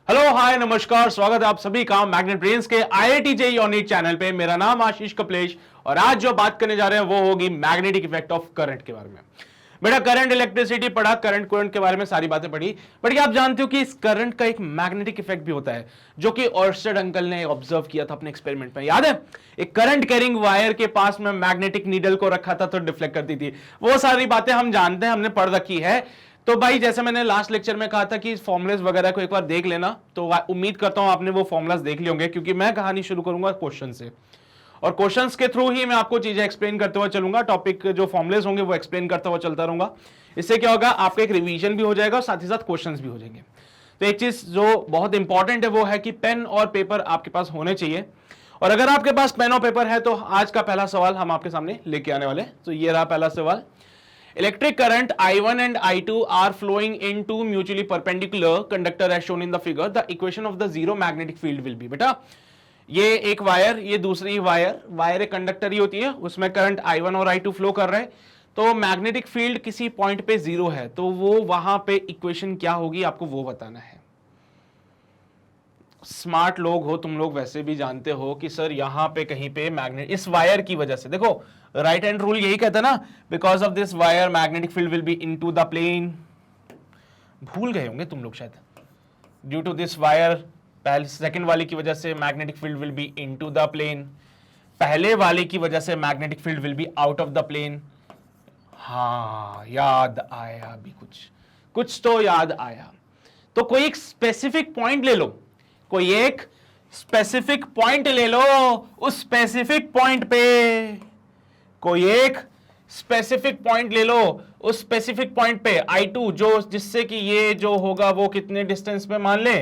Hello hi नमस्कार, स्वागत है आप सभी का मैग्नेट ब्रेन्स के IIT JEE on it channel पे। मेरा नाम आशीष कपलेश और आज जो बात करने जा रहे हैं वो होगी मैग्नेटिक इफेक्ट ऑफ करंट के बारे में। बेटा करंट, इलेक्ट्रिसिटी पढ़ा, करंट के बारे में सारी बातें पढ़ी, बट क्या आप जानते हो कि इस करंट का एक मैग्नेटिक इफेक्ट भी होता है जो कि ऑर्स्टेड अंकल ने ऑब्जर्व किया था अपने एक्सपेरिमेंट में। याद है, एक करंट कैरिंग वायर के पास में मैग्नेटिक नीडल को रखा था तो डिफ्लेक्ट करती थी। वो सारी बातें हम जानते हैं, हमने पढ़ रखी है। तो भाई जैसे मैंने लास्ट लेक्चर में कहा था कि फॉर्मुलेस वगैरह को एक बार देख लेना, तो उम्मीद करता हूं आपने वो फॉर्मुलास देख लिए होंगे, क्योंकि मैं कहानी शुरू करूंगा क्वेश्चन से और क्वेश्चंस के थ्रू ही मैं आपको चीजें एक्सप्लेन करते हुए चलूंगा। टॉपिक जो फॉर्मुलेस होंगे वो एक्सप्लेन करता हुआ चलता रहूंगा। इससे क्या होगा, आपका एक रिवीजन भी हो जाएगा और साथ ही साथ क्वेश्चंस भी हो जाएंगे। तो एक चीज जो बहुत इंपॉर्टेंट है वो है कि पेन और पेपर आपके पास होने चाहिए। और अगर आपके पास पेन और पेपर है तो आज का पहला सवाल हम आपके सामने लेके आने वाले। तो ये रहा पहला सवाल। Electric current I1 and I2 are flowing into mutually perpendicular conductor as shown in the figure. The equation of the zero magnetic field will be। बेटा ये एक वायर, ये दूसरी वायर एक कंडक्टर ही होती है, उसमें करंट I1 और I2 फ्लो कर रहे हैं। तो मैग्नेटिक फील्ड किसी पॉइंट पे जीरो है, तो वो वहां पे इक्वेशन क्या होगी आपको वो बताना है। स्मार्ट लोग हो तुम लोग, वैसे भी जानते हो कि सर यहां पे कहीं पे मैग्नेट, इस वायर की वजह से, देखो राइट हैंड रूल यही कहता है ना, because of this wire magnetic field will be into the plane. भूल गए होंगे तुम लोग शायद। ड्यू टू दिस वायर, पहले सेकंड वाले की वजह से magnetic field will be into the plane, पहले वाले की वजह से magnetic field will be out of the plane. हाँ याद आया, अभी कुछ तो याद आया। तो कोई एक स्पेसिफिक पॉइंट ले लो, कोई एक स्पेसिफिक पॉइंट ले लो, उस स्पेसिफिक पॉइंट पे कोई एक स्पेसिफिक पॉइंट ले लो, उस स्पेसिफिक पॉइंट पे I2 जो, जिससे कि ये जो होगा वो कितने डिस्टेंस पे मान ले,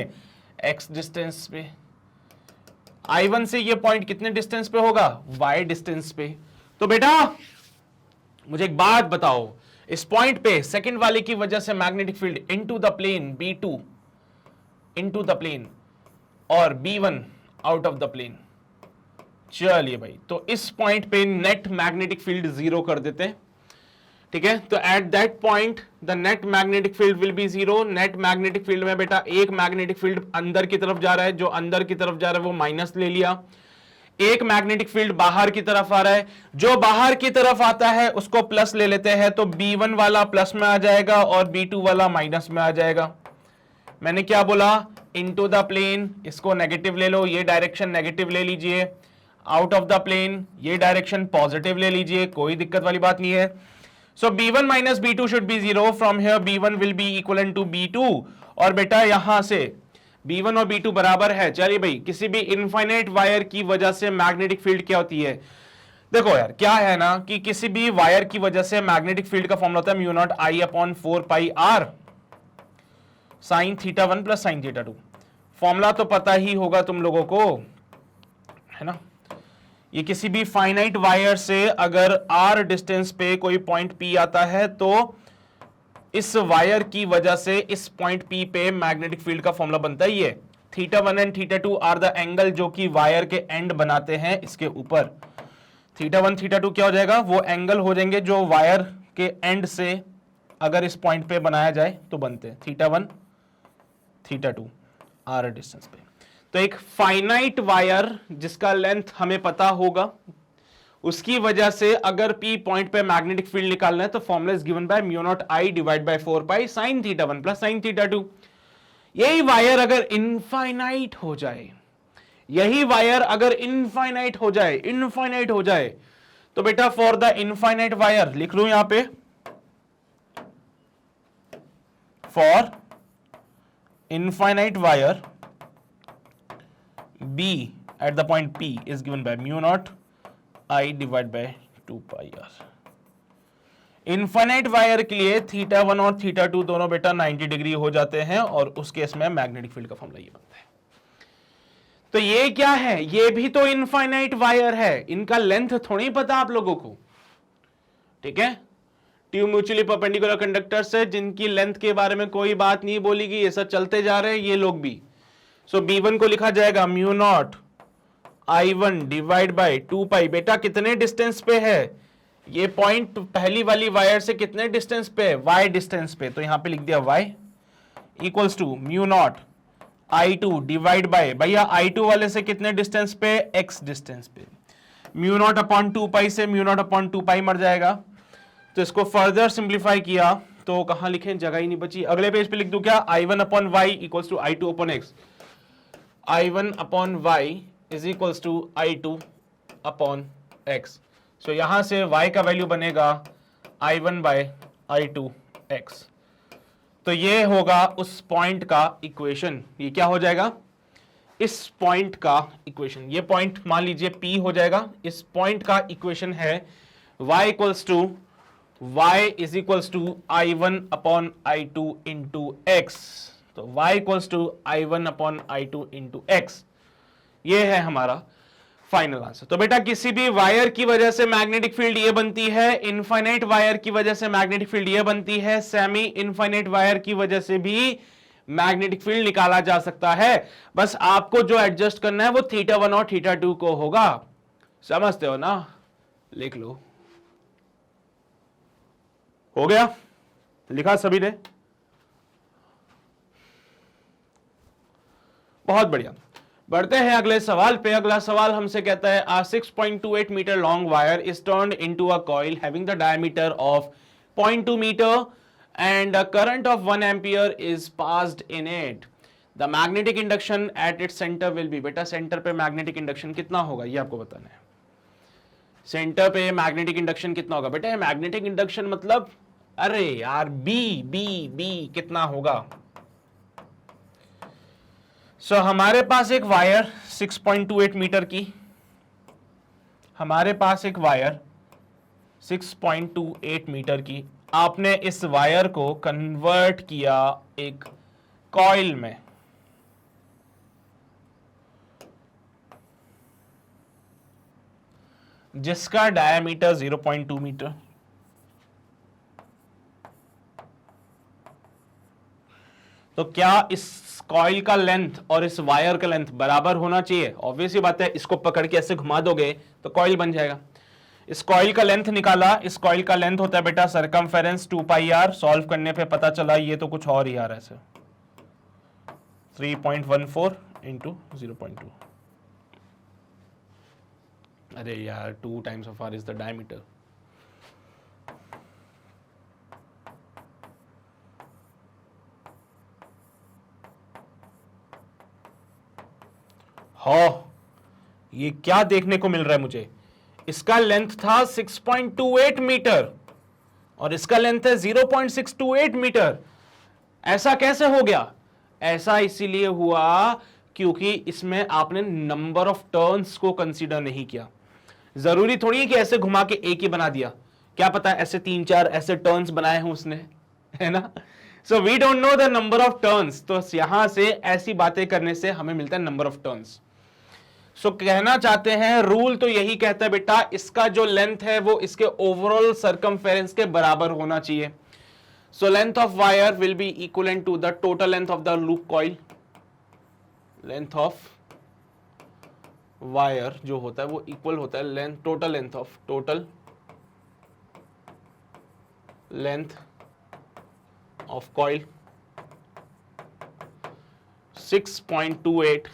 x डिस्टेंस पे। I1 से ये पॉइंट कितने डिस्टेंस पे होगा, y डिस्टेंस पे। तो बेटा मुझे एक बात बताओ, इस पॉइंट पे सेकंड वाले की वजह से magnetic field into the plane B2 into the plane और B1 out of the plane. चलिए भाई, तो इस पॉइंट पे नेट मैग्नेटिक फील्ड जीरो कर देते हैं, ठीक है। तो at that point the net magnetic field will B zero. Net magnetic field में बेटा एक मैग्नेटिक फील्ड अंदर की तरफ जा रहा है, जो अंदर की तरफ जा रहा है वो माइनस ले लिया। एक मैग्नेटिक फील्ड बाहर की तरफ आ रहा है, जो बाहर की तरफ आता है उसको प्लस ले लेते हैं, तो B1 वाला प्लस में आ जाएगा और B2 वाला माइनस में आ जाएगा। मैंने क्या बोला, इनटू द प्लेन, इसको नेगेटिव ले लो, ये डायरेक्शन नेगेटिव ले लीजिए। आउट ऑफ द प्लेन, ये डायरेक्शन पॉजिटिव ले लीजिए, कोई दिक्कत वाली बात नहीं है। So B1 minus B2 should be zero. From here B1 will be equal to B2। और बेटा यहां से B1 और B2 बराबर है। चलिए भाई, किसी भी इनफाइनाइट वायर की वजह से मैग्नेटिक फील्ड क्या होती है, देखो यार क्या है ना कि किसी भी वायर की वजह से मैग्नेटिक फील्ड का फॉर्मूला होता है mu not I upon 4 pi R sine theta 1 plus sine theta 2। Formula तो पता ही होगा तुम लोगों को, है ना। ये किसी भी फाइनाइट वायर से अगर R डिस्टेंस पे कोई पॉइंट P आता है तो इस वायर की वजह से इस पॉइंट P पे मैग्नेटिक फील्ड का फॉर्मूला बनता है ये theta 1 and theta 2 are the angle जो कि वायर के एंड बनाते हैं इसके ऊपर। थीटा 1 थीटा 2 क्या हो जाएगा, वो एंगल हो जाएंगे जो वायर के एंड से अगर इस पॉइंट पे बनाया जाए तो बनते हैं थीटा 1 थीटा 2 आर डिस्टेंस पे। तो एक फाइनाइट वायर जिसका लेंथ हमें पता होगा, उसकी वजह से अगर P पॉइंट पे मैग्नेटिक फील्ड निकालना है तो formula is given by mu not I divide by 4 pi sine theta 1 plus sine theta 2। यही वायर अगर इनफाइनाइट हो जाए, यही वायर अगर इनफाइनाइट हो जाए तो बेटा फॉर द इनफाइनाइट वायर लिख लू यहां पे, for infinite wire B at the point P is given by mu naught I divided by 2 pi R। Infinite wire के लिए थीटा 1 और थीटा 2 दोनों बेटा 90 डिग्री हो जाते हैं और उस केस में मैग्नेटिक फील्ड का फॉर्मूला ये बनता है। तो ये क्या है, ये भी तो इनफाइनाइट वायर है, इनका लेंथ थोड़ी पता आप लोगों को, ठीक है। ट्यू म्यूचुअली परपेंडिकुलर कंडक्टर से जिनकी लेंथ के बारे में कोई बात नहीं बोली गई, ये सब चलते जा रहे हैं ये लोग भी। सो B1 को लिखा जाएगा mu not I1 divide by 2 पाई। बेटा कितने डिस्टेंस पे है ये पॉइंट, पहली वाली वायर से कितने डिस्टेंस पे है, y डिस्टेंस पे, तो यहां पे लिख दिया y equals to mu not I2 divide by, भैया I2 वाले से कितने डिस्टेंस पे, x डिस्टेंस पे, म्यू नॉट अपॉन 2 पाई से म्यू नॉट अपॉन 2 पाई मर जाएगा। तो इसको फर्दर सिंप्लीफाई किया तो कहां लिखें, जगह ही नहीं बची। अगले पेज पे लिख दूं क्या, I1 upon y equals to I2 upon x, I1 upon y is equals to I2 upon x। So यहां से y का वैल्यू बनेगा I1 बाय I2 x। तो ये होगा उस पॉइंट का इक्वेशन, ये क्या हो जाएगा, इस पॉइंट का इक्वेशन, ये पॉइंट मान लीजिए P हो जाएगा, इस पॉइंट का इक्वेशन है y equals to y is equals to I1 upon I2 into x। तो y equals to I1 upon I2 into x, ये है हमारा फाइनल आंसर। तो बेटा किसी भी वायर की वजह से मैग्नेटिक फील्ड ये बनती है, इनफाइनाइट वायर की वजह से मैग्नेटिक फील्ड ये बनती है, सेमी इनफाइनाइट वायर की वजह से भी मैग्नेटिक फील्ड निकाला जा सकता है। बस आपको जो एडजस्ट करना है वो θ1 और θ2 को होगा, समझते हो ना, लिख लो। हो गया, लिखा सभी ने, बहुत बढ़िया। बढ़ते हैं अगले सवाल पे। अगला सवाल हमसे कहता है a 6.28 metre long wire is turned into a coil having the diameter of 0.2 metre and a current of 1 ampere is passed in it. The magnetic induction at its center will be, बेटा centre पे magnetic induction कितना होगा ये आपको बताना है। Centre पे magnetic induction कितना होगा बेटा, मैग्नेटिक इंडक्शन मतलब, अरे यार बी कितना होगा। हमारे पास एक वायर 6.28 मीटर की, हमारे पास एक वायर 6.28 मीटर की, आपने इस वायर को कन्वर्ट किया एक कॉइल में, जिसका डायमीटर 0.2 मीटर। तो क्या इस कॉइल का लेंथ और इस वायर का लेंथ बराबर होना चाहिए? ऑब्वियस ही बात है, इसको पकड़ के ऐसे घुमा दोगे तो कॉइल बन जाएगा। इस कॉइल का लेंथ निकाला, इस कॉइल का लेंथ होता है बेटा सरकमफेरेंस 2 पाई आर। सॉल्व करने पे पता चला ये तो कुछ और ही आ रहा है सर, 3.14 इंटू 0.2। अरे यार 2 times of R is the diameter. हो, ये क्या देखने को मिल रहा है मुझे, इसका लेंथ था 6.28 मीटर और इसका लेंथ है 0.628 मीटर। ऐसा कैसे हो गया? ऐसा इसीलिए हुआ क्योंकि इसमें आपने नंबर ऑफ टर्न्स को कंसीडर नहीं किया। जरूरी थोड़ी है कि ऐसे घुमा के एक ही बना दिया, क्या पता ऐसे 3-4 ऐसे टर्न्स बनाए हैं उसने, है ना। So we don't know the number of turns, तो यहां से ऐसी बातें करने से हमें मिलता है नंबर ऑफ टर्न्स। सो कहना चाहते हैं, रूल तो यही कहता है बेटा, इसका जो लेंथ है वो इसके ओवरऑल सरकमफेरेंस के बराबर होना चाहिए। So length of wire will be equivalent to the total length of the loop coil. Length of wire जो होता है वो इक्वल होता है length, total length of coil 6.28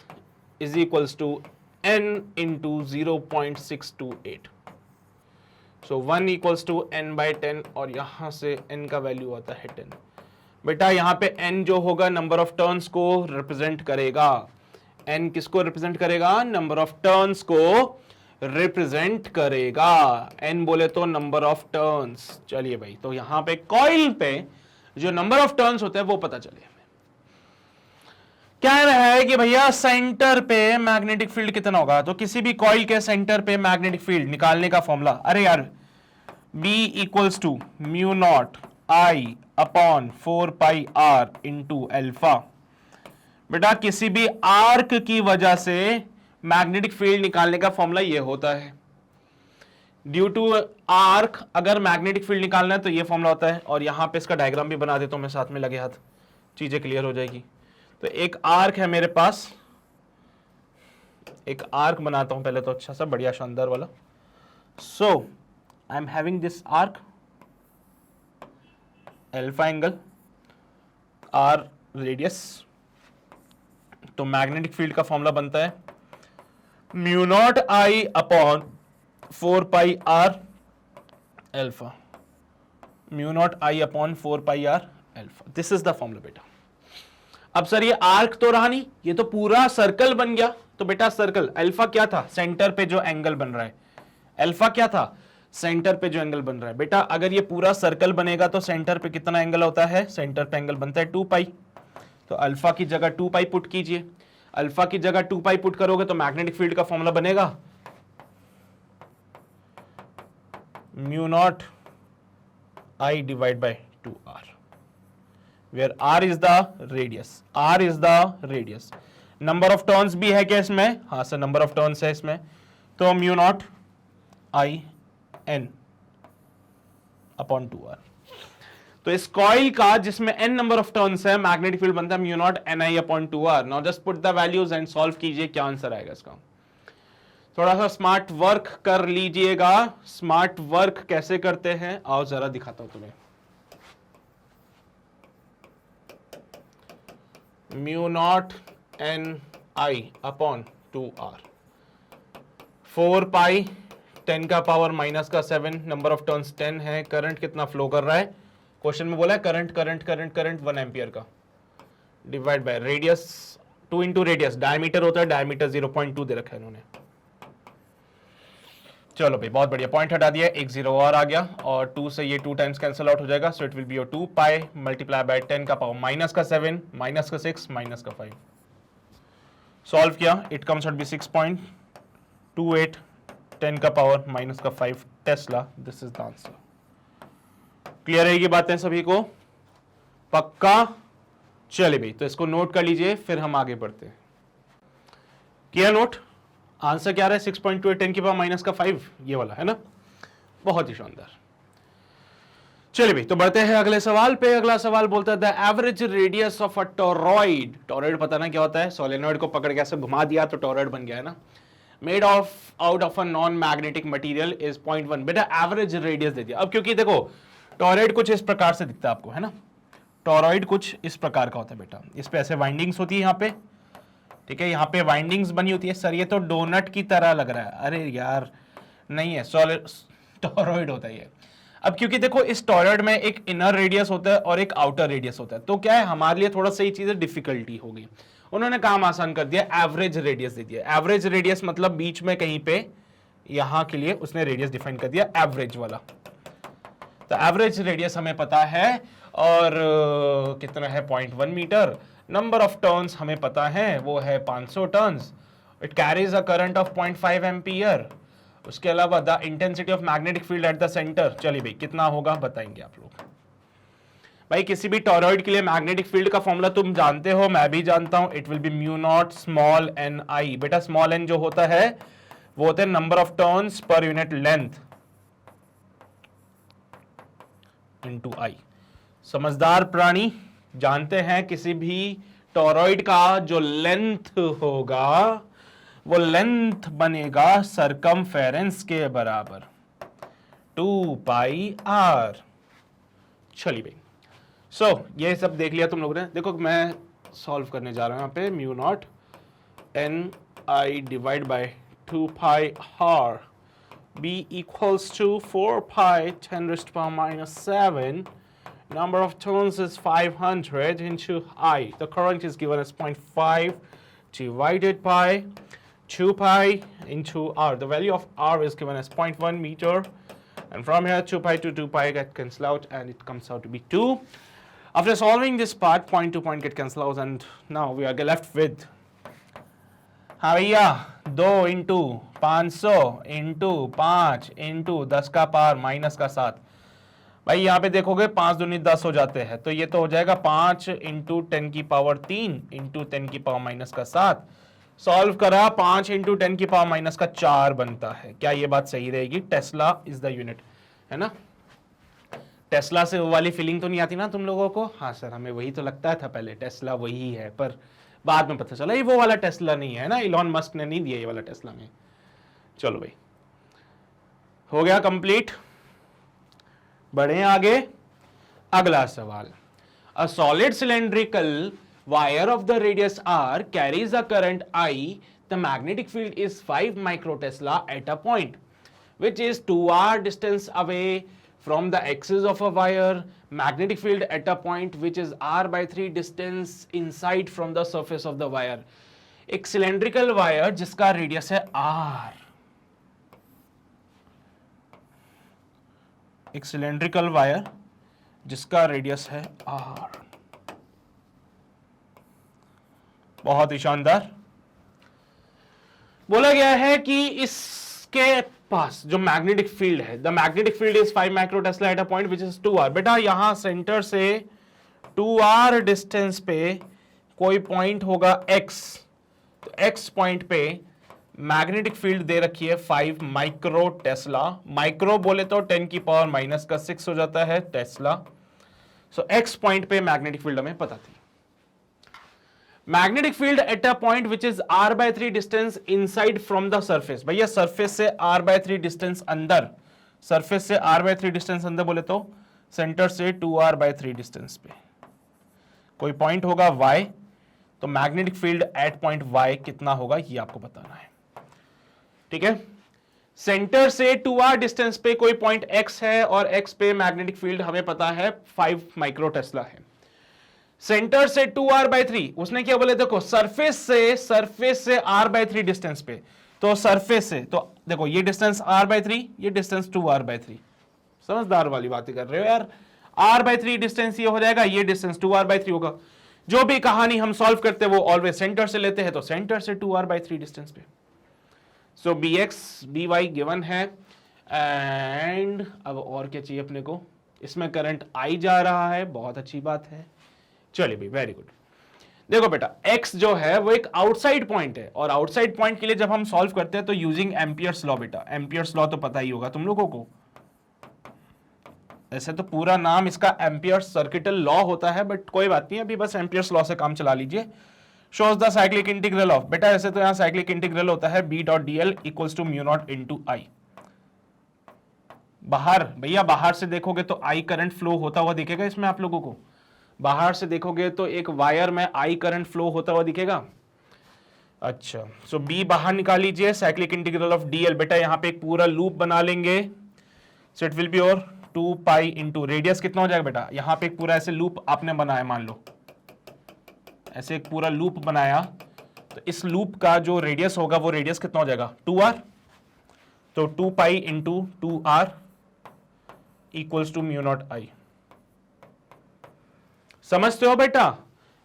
is equals to n into 0.628। so 1 equals to n by 10 और यहां से n का वैल्यू आता है 10। बेटा यहां पे n जो होगा नंबर ऑफ टर्न्स को रिप्रेजेंट करेगा। n किसको रिप्रेजेंट करेगा? नंबर ऑफ टर्न्स को रिप्रेजेंट करेगा। n बोले तो नंबर ऑफ टर्न्स। चलिए भाई, तो यहां पे कॉइल पे जो नंबर ऑफ टर्न्स होते हैं वो पता चले। क्या रहा है कि भैया सेंटर पे मैग्नेटिक फील्ड कितना होगा, तो किसी भी कॉइल के सेंटर पे मैग्नेटिक फील्ड निकालने का फॉर्मूला, अरे यार B equals to mu not I upon 4 pi R into alpha. बेटा किसी भी आर्क की वजह से मैग्नेटिक फील्ड निकालने का फॉर्मूला ये होता है। ड्यू टू आर्क अगर मैग्नेटिक फील्ड निकालना है तो ये फॉर्मूला होता है। और यहां पे इसका डायग्राम भी बना देता हूं मैं साथ में लगे हाथ, चीजें क्लियर हो जाएगी। तो एक आर्क है मेरे पास, एक आर्क बनाता हूं पहले तो अच्छा सा बढ़िया शानदार वाला। So I am having this arc, alpha angle, R radius, तो मैग्नेटिक फील्ड का फॉर्मूला बनता है mu not I upon 4 pi R alpha, mu not I upon 4 pi R alpha. This is the formula बेटा। अब sir ये arc तो रहा नहीं, ये तो पूरा सर्कल बन गया। तो बेटा सर्कल अल्फा क्या था, सेंटर पे जो एंगल बन रहा है, अल्फा क्या था, सेंटर पे जो एंगल बन रहा है। बेटा अगर ये पूरा सर्कल बनेगा तो सेंटर पे कितना एंगल होता है, सेंटर पे एंगल बनता है 2 पाई। तो अल्फा की जगह 2 पाई पुट कीजिए, अल्फा की जगह 2 पाई पुट करोगे तो मैग्नेटिक फील्ड का फॉर्मूला बनेगा mu not I divide by 2r, where r is the radius, r is the radius. Number of turns भी है क्या इसमें, हाँ सर नंबर ऑफ टर्न्स है इसमें, तो mu not I n upon 2r। तो इस कॉइल का जिसमें n नंबर ऑफ टर्न्स है मैग्नेटिक फील्ड बनता है mu not ni upon 2r। Now just put the values and solve कीजिए, क्या आंसर आएगा इसका। थोड़ा सा स्मार्ट वर्क कर लीजिएगा। स्मार्ट वर्क कैसे करते हैं आओ जरा दिखाता हूं तुम्हें। म्यू नॉट एन आई अपॉन 2r, 4 पाई 10 का पावर माइनस का 7, नंबर ऑफ टर्न्स 10 है। करंट कितना फ्लो कर रहा है, क्वेश्चन में बोला है current current current current 1 ampere का, divide by radius 2 into radius, diameter होता है, डायमीटर 0.2 दे रखा है इन्होंने। चलो भाई बहुत बढ़िया, पॉइंट हटा दिया, एक 0 और आ गया और 2 से ये 2 टाइम्स कैंसिल आउट हो जाएगा। So it will B 2 pi multiply by 10 का पावर माइनस का 7 माइनस का 6 माइनस का 5। सॉल्व किया, इट कम्स आउट बी 6.28 10 का पावर माइनस का 5 Tesla. This is the answer. Clear रहेगी बातें सभी को, पक्का। चलिए भाई तो इसको नोट कर लीजिए, फिर हम आगे बढ़ते हैं। किया नोट, आंसर क्या रहा है 6.28 10 की पावर माइनस का 5, ये वाला है ना, बहुत ही शानदार। चलिए भाई तो बढ़ते हैं अगले सवाल पे। अगला सवाल बोलता है the average radius of a toroid. Toroid पता ना क्या होता है, सोलेनॉइड को पकड़ के ऐसे घुमा दिया तो टोरॉइड बन गया है ना। Made of out of a non magnetic material is 0.1। बेटा एवरेज रेडियस दे दिया। अब क्योंकि देखो टोरॉइड कुछ इस प्रकार से दिखता है आपको, है ना, टोरॉइड कुछ इस प्रकार का होता है बेटा। इस पे ऐसे वाइंडिंग्स होती है यहाँ पे, ठीक है, यहाँ पे वाइंडिंग्स बनी होती है। सर ये तो डोनट की तरह लग रहा है, अरे यार नहीं है, सॉलिड टोरॉइड होता है ये। अब क्योंकि देखो इस टोरॉइड में एक इनर रेडियस होता है और एक आउटर रेडियस होता है, तो क्या है हमारे लिए थोड़ा सा ये चीजें डिफिकल्टी हो गई। उन्होंने काम आसान कर दिया, एवरेज रेडियस दे दिया। एवरेज रेडियस मतलब बीच में कहीं पे यहां के लिए उसने रेडियस डिफाइन कर दिया एवरेज वाला। तो एवरेज रेडियस हमें पता है और कितना है 0.1 मीटर। नंबर ऑफ टर्न्स हमें पता है वो है 500 turns. It carries a current of 0.5 ampere. उसके अलावा the intensity of magnetic field at the centre. चलिए भाई कितना होगा बताएंगे आप लोग। भाई किसी भी टोरॉइड के लिए मैग्नेटिक फील्ड का फॉर्मूला तुम जानते हो, मैं भी जानता हूं, it will be mu naught small N I. बेटा स्मॉल एन जो होता है वो होते हैं number of turns per unit length into I. समझदार प्राणी जानते हैं किसी भी टोरॉइड का जो लेंथ होगा वो लेंथ बनेगा सरकमफेरेंस के बराबर 2 पाई आर। चलिए भाई सो ये सब देख लिया तुम लोगों ने। देखो मैं सॉल्व करने जा रहा हूं यहाँ पे mu not N I divide by 2 pi R b equals to 4 pi 10 raised to the power minus 7. Number of turns is 500 into I. The current is given as 0.5 divided by 2 pi into R. The value of R is given as 0.1 meter. And from here 2 pi to 2 pi get cancelled out and it comes out to be 2. After solving this part, point to point get cancelled out and now we are left with, हाँ भैया 2 into 500 into 5 into 10 का power minus का 7। भाई यहाँ पे देखोगे 5 दूनी 10 हो जाते हैं, तो ये तो हो जाएगा 5 इंटू 10 की पावर 3 इंटू 10 की पावर माइनस का 7। सॉल्व करा 5 इंटू 10 की पावर माइनस का 4 बनता है। क्या ये बात सही रहेगी? टेस्ला इज द यूनिट, है ना। टेस्ला से वो वाली फीलिंग तो नहीं आती ना तुम लोगों को? हाँ सर हमें वही तो लगता था पहले, टेस्ला वही है, पर बाद में पता चला ये वो वाला टेस्ला नहीं है ना, इलॉन मस्क ने नहीं दिया ये वाला टेस्ला में। चलो भाई हो गया कंप्लीट, बढ़े आगे। अगला सवाल, a solid cylindrical wire of the radius r carries a current I, the magnetic field is 5 microtesla at a point which is 2r distance away from the axis of a wire. Magnetic field at a point which is r/3 distance inside from the surface of the wire. एक cylindrical wire जिसका radius है r, एक cylindrical wire जिसका radius है r। बहुत ही शानदार। बोला गया है कि इसके पास जो मैग्नेटिक फील्ड है, the magnetic field is 5 microtesla at a point which is 2r। बेटा यहां सेंटर से 2r डिस्टेंस पे कोई पॉइंट होगा x, तो x पॉइंट पे मैग्नेटिक फील्ड दे रखी है 5 माइक्रो टेस्ला। माइक्रो बोले तो 10 की पावर माइनस का 6 हो जाता है टेस्ला। सो x पॉइंट पे मैग्नेटिक फील्ड हमें पता थी। Magnetic field eight a point which is r/3 distance inside from the surface. भैया सरफेस से r/3 डिस्टेंस अंदर, सरफेस से r/3 डिस्टेंस अंदर बोले तो सेंटर से 2r/3 डिस्टेंस पे कोई पॉइंट होगा y, तो magnetic field eight point y कितना होगा ये आपको बताना है। ठीक है, सेंटर से 2r डिस्टेंस पे कोई पॉइंट x है और x पे मैग्नेटिक फील्ड हमें पता है 5 माइक्रो टेस्ला है। सेंटर से 2r/3, उसने क्या बोले देखो सरफेस से r/3 डिस्टेंस पे, तो सरफेस से तो देखो ये डिस्टेंस r/3, ये डिस्टेंस 2r/3। समझदार वाली बातें कर रहे हो यार। r/3 डिस्टेंस ये हो जाएगा, ये डिस्टेंस 2r/3 होगा। जो भी कहानी हम सॉल्व करते हैं वो ऑलवेज सेंटर से लेते हैं, तो सेंटर से 2r/3 डिस्टेंस पे। सो bx by गिवन है एंड अब और क्या चाहिए अपने को, इसमें करंट I जा रहा है, बहुत अच्छी बात है। चलिए भाई वेरी गुड। देखो बेटा x जो है वो एक आउटसाइड पॉइंट है और आउटसाइड पॉइंट के लिए जब हम सॉल्व करते हैं तो यूजिंग एम्पियर्स लॉ। बेटा एम्पियर्स लॉ तो पता ही होगा तुम लोगों को, ऐसे तो पूरा नाम इसका एम्पियर्स सर्किटल लॉ होता है, बट कोई बात नहीं, अभी बस एम्पियर्स लॉ से काम चला लीजिए। Shows the cyclic integral of, बेटा ऐसे तो यहां साइक्लिक इंटीग्रल होता है B.dl equals to mu not into I। बाहर भैया बाहर से देखोगे तो I करंट फ्लो होता हुआ दिखेगा इसमें आप लोगों को, बाहर से देखोगे तो एक वायर में I करंट फ्लो होता हुआ दिखेगा। अच्छा सो B बाहर निकाल लीजिए, साइक्लिक इंटीग्रल ऑफ dl, बेटा यहां पे एक पूरा लूप बना लेंगे। सो इट विल बी और 2 पाई इंटू रेडियस कितना हो जाएगा बेटा, यहां पे एक पूरा ऐसे लूप आपने बनाया, मान लो ऐसे एक पूरा लूप बनाया, तो इस लूप का जो रेडियस होगा वो रेडियस कितना हो जाएगा 2r, तो 2 pi into 2r equals to mu not I। समझते हो बेटा,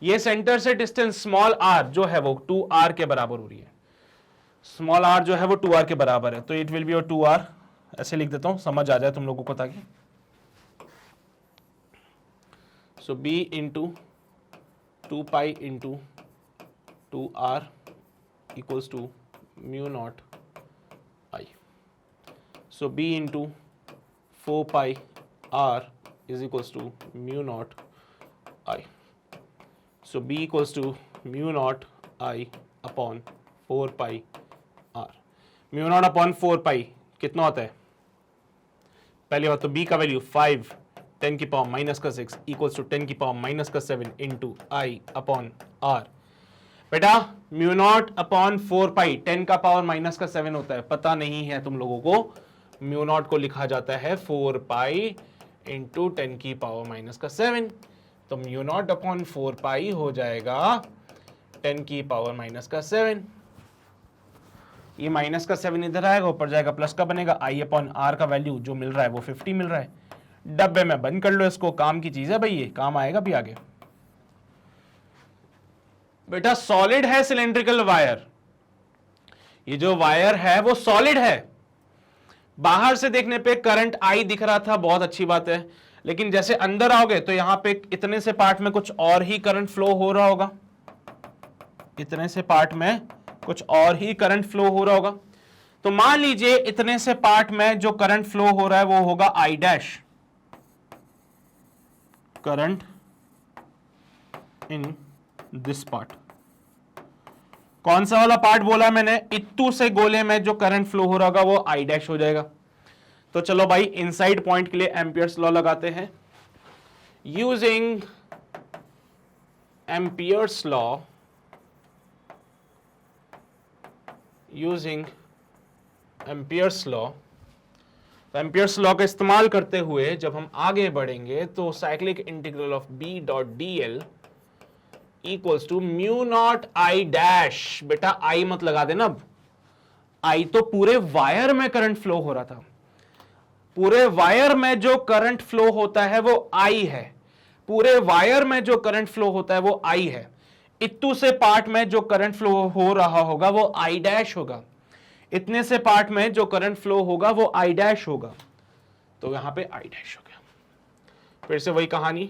ये सेंटर से डिस्टेंस स्मॉल r जो है वो 2r के बराबर हो रही है, स्मॉल r जो है वो 2r के बराबर है, तो इट विल बी और 2r, ऐसे लिख देता हूं समझ आ जाए तुम लोगों को ताकि। So b into 2 pi into 2r equals to mu not I। So b into 4 pi r is equals to mu not I। So b equals to mu not I upon 4 pi r। Mu not upon 4 pi कितना होता है, पहली बात तो b का value 5 10 की power minus का 6 equals to 10 की पावर माइनस का 7 इंटू I अपॉन r। बेटा म्यू नॉट अपॉन 4 पाई 10 का पावर माइनस का 7 होता है, पता नहीं है तुम लोगों को, म्यू नॉट को लिखा जाता है 4 पाई इंटू 10 की पावर माइनस का 7, तो म्यू नॉट अपॉन 4 पाई हो जाएगा 10 की पावर माइनस का 7। ये माइनस का 7 इधर आएगा, ऊपर जाएगा प्लस का बनेगा, I अपॉन r का वैल्यू जो मिल रहा है वो 50 मिल रहा है। डब्बे में बंद कर लो इसको, काम की चीज है भाई, ये काम आएगा भी आगे। बेटा सॉलिड है सिलेंड्रिकल वायर, ये जो वायर है वो सॉलिड है, बाहर से देखने पे करंट I दिख रहा था, बहुत अच्छी बात है, लेकिन जैसे अंदर आओगे तो यहां पे इतने से पार्ट में कुछ और ही करंट फ्लो हो रहा होगा, इतने से पार्ट में कुछ और ही करंट फ्लो हो रहा होगा। तो मान लीजिए इतने से पार्ट में जो करंट फ्लो हो रहा है वो होगा I dash, current in this part. कौन सा वाला पार्ट बोला मैंने, इत्तू से गोले में जो करंट फ्लो हो रहा होगा वो I डैश हो जाएगा। तो चलो भाई इनसाइड पॉइंट के लिए एम्पियर्स लॉ लगाते हैं। Using Ampere's law using Ampere's law, Ampere's law का इस्तेमाल करते हुए जब हम आगे बढ़ेंगे तो cyclic integral of B dot D L equals to mu not I dash. बेटा आई मत लगा देना, अब आई तो पूरे वायर में करंट फ्लो हो रहा था, पूरे वायर में जो करंट फ्लो होता है वो आई है, पूरे वायर में जो करंट फ्लो होता है वो आई है। इतने से पार्ट में जो करंट फ्लो हो रहा होगा वो आई डैश होगा, इतने से पार्ट में जो करंट फ्लो होगा वो आई डैश होगा, तो यहां पे आई डैश हो गया। फिर से वही कहानी,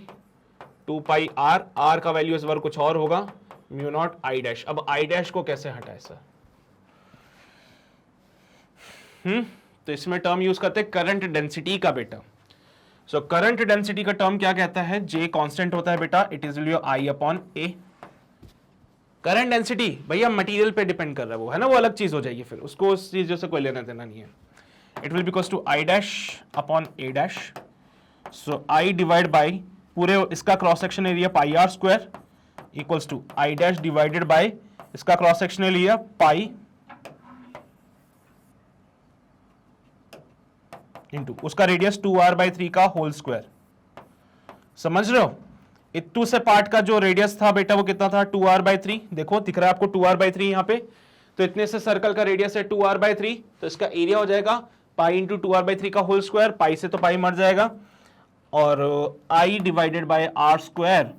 2 पाई आर, आर का वैल्यू इस बार कुछ और होगा, म्यू नॉट आई डैश। अब आई डैश को कैसे हटाए सर? तो इसमें टर्म यूज करते हैं करंट डेंसिटी का बेटा। सो करंट डेंसिटी का टर्म क्या कहता है? जे कांस्टेंट होता है बेटा, it is I upon A. Current density भैया मटेरियल पे डिपेंड कर रहा है वो, है ना, वो अलग चीज हो जाएगी, फिर उसको उस चीजों से कोई लेना देना नहीं है। It will because two I dash upon A dash. So I divide by पूरे इसका cross section area pi R square equals to I dash divided by इसका cross section area pi into उसका रेडियस 2r/3 का whole square. समझ रहे हो? इतू से part का जो रेडियस था बेटा वो कितना था? 2r/3। देखो दिख रहा है आपको 2r/3 यहां पे, तो इतने से सर्कल का रेडियस है 2r/3, तो इसका एरिया हो जाएगा पाई इंटू 2r/3 का होल स्क्वायर। पाई से तो पाई मर जाएगा, और i divided by R square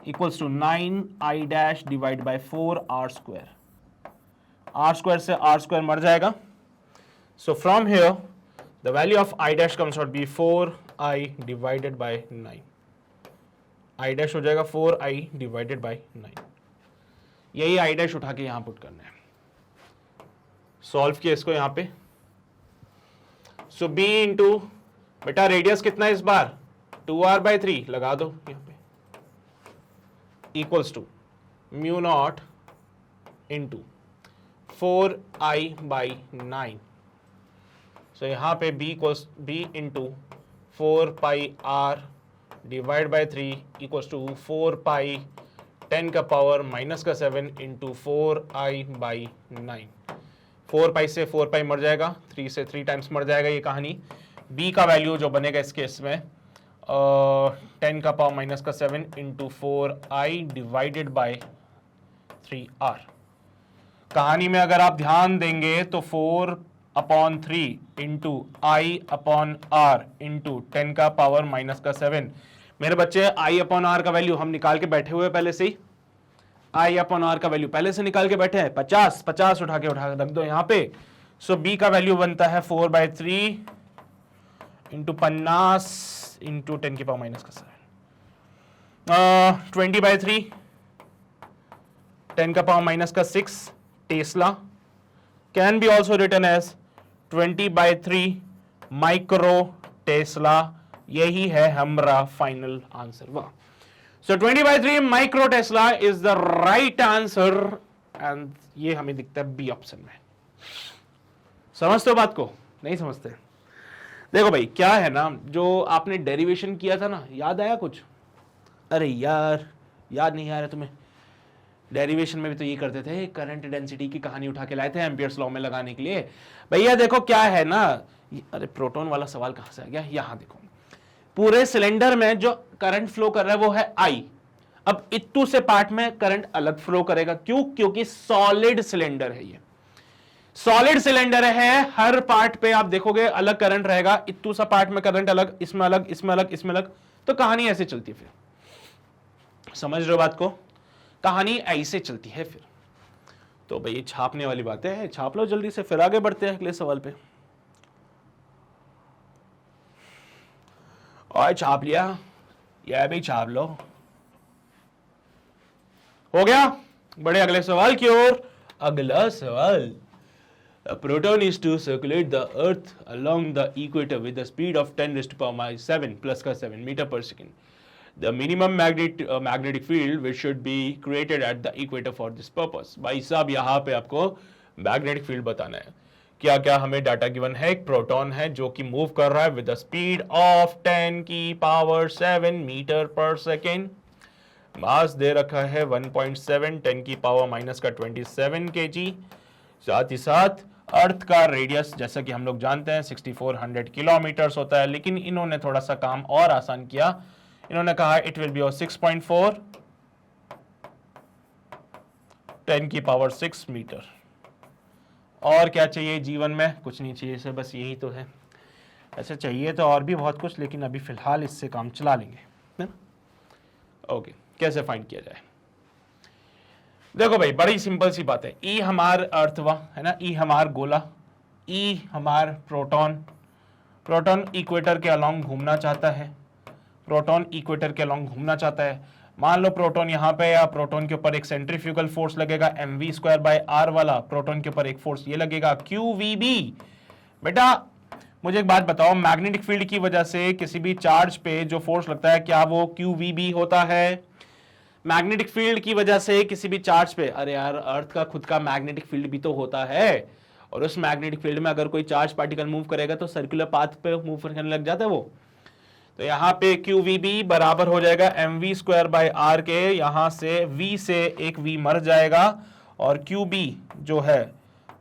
equals to 9i dash divide by 4r square. R square से आर स्क्वायर मर जाएगा। So from here the value of I dash comes out be 4i divided by 9. I dash हो जाएगा 4i divided by 9। यही I dash उठा के यहां put करना है। सॉल्व किया इसको यहां पे। सो b इंटू बेटा रेडियस कितना है इस बार? 2r/3 लगा दो यहां पे, equals to mu not into 4i/9। तो यहां पे b into 4 pi R divide by 3 equals to 4 pi 10 का पावर माइनस का 7 इंटू 4i/9। 4 पाई से 4 पाई मर जाएगा, 3 से 3 टाइम्स मर जाएगा ये कहानी। b का वैल्यू जो बनेगा इस केस में 10 का पावर माइनस का 7 into 4i divided by 3r। कहानी में अगर आप ध्यान देंगे तो 4/3 into I upon R into 10 का पावर माइनस का 7। मेरे बच्चे आई अपॉन आर का वैल्यू हम निकाल के बैठे हुए पहले से ही, आई अपॉन आर का वैल्यू पहले से निकाल के बैठे हैं। 50 उठा के रख दो यहाँ पे। सो बी का वैल्यू बनता है 4/3 इंटू 50 इंटू 10 की पावर माइनस का 7, 20/3 10 का पावर माइनस का 6 tesla. Can be also written as 20/3 micro tesla. यही है हमारा फाइनल आंसर। वाह! So 20/3 micro tesla is the right answer, and ये हमें दिखता है बी ऑप्शन में। समझते हो बात को? नहीं समझते? देखो भाई क्या है ना, जो आपने डेरिवेशन किया था ना, याद आया कुछ? अरे यार याद नहीं आ रहा तुम्हें? डेरिवेशन में भी तो ये करते थे, करंट डेंसिटी की कहानी उठा के लाए थे एम्पियर्स लॉ में लगाने के लिए। भैया देखो क्या है ना, अरे प्रोटॉन वाला सवाल कहां से आ गया? यहां देखो, पूरे सिलेंडर में जो करंट फ्लो कर रहा है वो है आई। अब इतू से पार्ट में करंट अलग फ्लो करेगा, क्यों? क्योंकि सॉलिड सिलेंडर है, ये सॉलिड सिलेंडर है। हर पार्ट पे आप देखोगे अलग करंट रहेगा, इतू सा पार्ट में करंट अलग, इसमें अलग, इसमें अलग, इसमें अलग, तो कहानी ऐसे चलती है। फिर समझ रहे हो बात को? कहानी ऐसे चलती है फिर। तो भाई छापने वाली बातें हैं, छाप लो जल्दी से, फिर आगे बढ़ते हैं अगले सवाल पे। और छाप लिया? यह भी छाप लो। हो गया? बड़े अगले सवाल की ओर। अगला सवाल, A proton is to circulate the earth along the equator with the speed of 10⁻⁷ plus का 7 meter per second. The minimum magnetic field which should be created at the equator for this purpose. भाई साहब यहाँ पे आपको magnetic field बताना है। क्या क्या हमें डाटा गिवन है? एक प्रोटॉन है जो कि मूव कर रहा है with the speed of 10⁻⁷ metre पर सेकेंड। मास दे रखा है 1.7 10 की पावर माइनस का 27 kg। साथ ही साथ अर्थ का रेडियस जैसा कि हम लोग जानते हैं 6400 किलोमीटर होता है, लेकिन इन्होंने थोड़ा सा काम और आसान किया। इन्होंने कहा इट विल बी 6.4 10 की पावर 6 मीटर। और क्या चाहिए जीवन में? कुछ नहीं चाहिए सर, बस यही तो है। ऐसे चाहिए तो और भी बहुत कुछ, लेकिन अभी फिलहाल इससे काम चला लेंगे। ओके, कैसे फाइंड किया जाए? देखो भाई, बड़ी सिंपल सी बात है। ई हमार अर्थवा है ना, ई हमार गोला, ई हमार प्रोटॉन। प्रोटॉन इक्वेटर के अलोंग घूमना चाहता है, प्रोटॉन इक्वेटर के अलोंग घूमना चाहता है। मान लो प्रोटॉन यहाँ पे, या प्रोटॉन के ऊपर एक सेंट्रीफ्यूगल फोर्स लगेगा mv²/r वाला, प्रोटॉन के ऊपर एक फोर्स ये लगेगा qvb। बेटा मुझे एक बात बताओ, मैग्नेटिक फील्ड की वजह से किसी भी चार्ज पे जो फोर्स लगता है, क्या वो qvb होता है? मैग्नेटिक फील्ड की वजह से किसी भी चार्ज पे, अरे यार अर्थ का खुद का मैग्नेटिक फील्ड भी तो होता है, और उस मैग्नेटिक फील्ड में अगर कोई चार्ज पार्टिकल मूव करेगा तो सर्कुलर पाथ पे मूव करने लग जाता है वो। तो यहाँ पे qvb बराबर हो जाएगा mv²/r के, यहां से v से एक v मर जाएगा, और qb जो है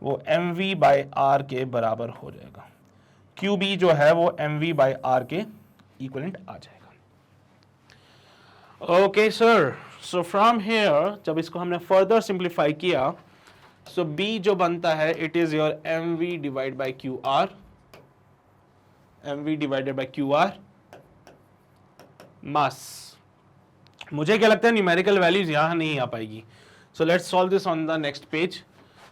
वो mv/r के बराबर हो जाएगा। qb जो है वो mv/r के इक्विवेलेंट आ जाएगा। Okay sir, so from here जब इसको हमने फर्दर सिंप्लीफाई किया, सो b जो बनता है it is your mv divide by qr, mv divided by qr मास। मुझे क्या लगता है न्यूमेरिकल वैल्यूज यहां नहीं आ पाएगी, so let's solve this on the next page.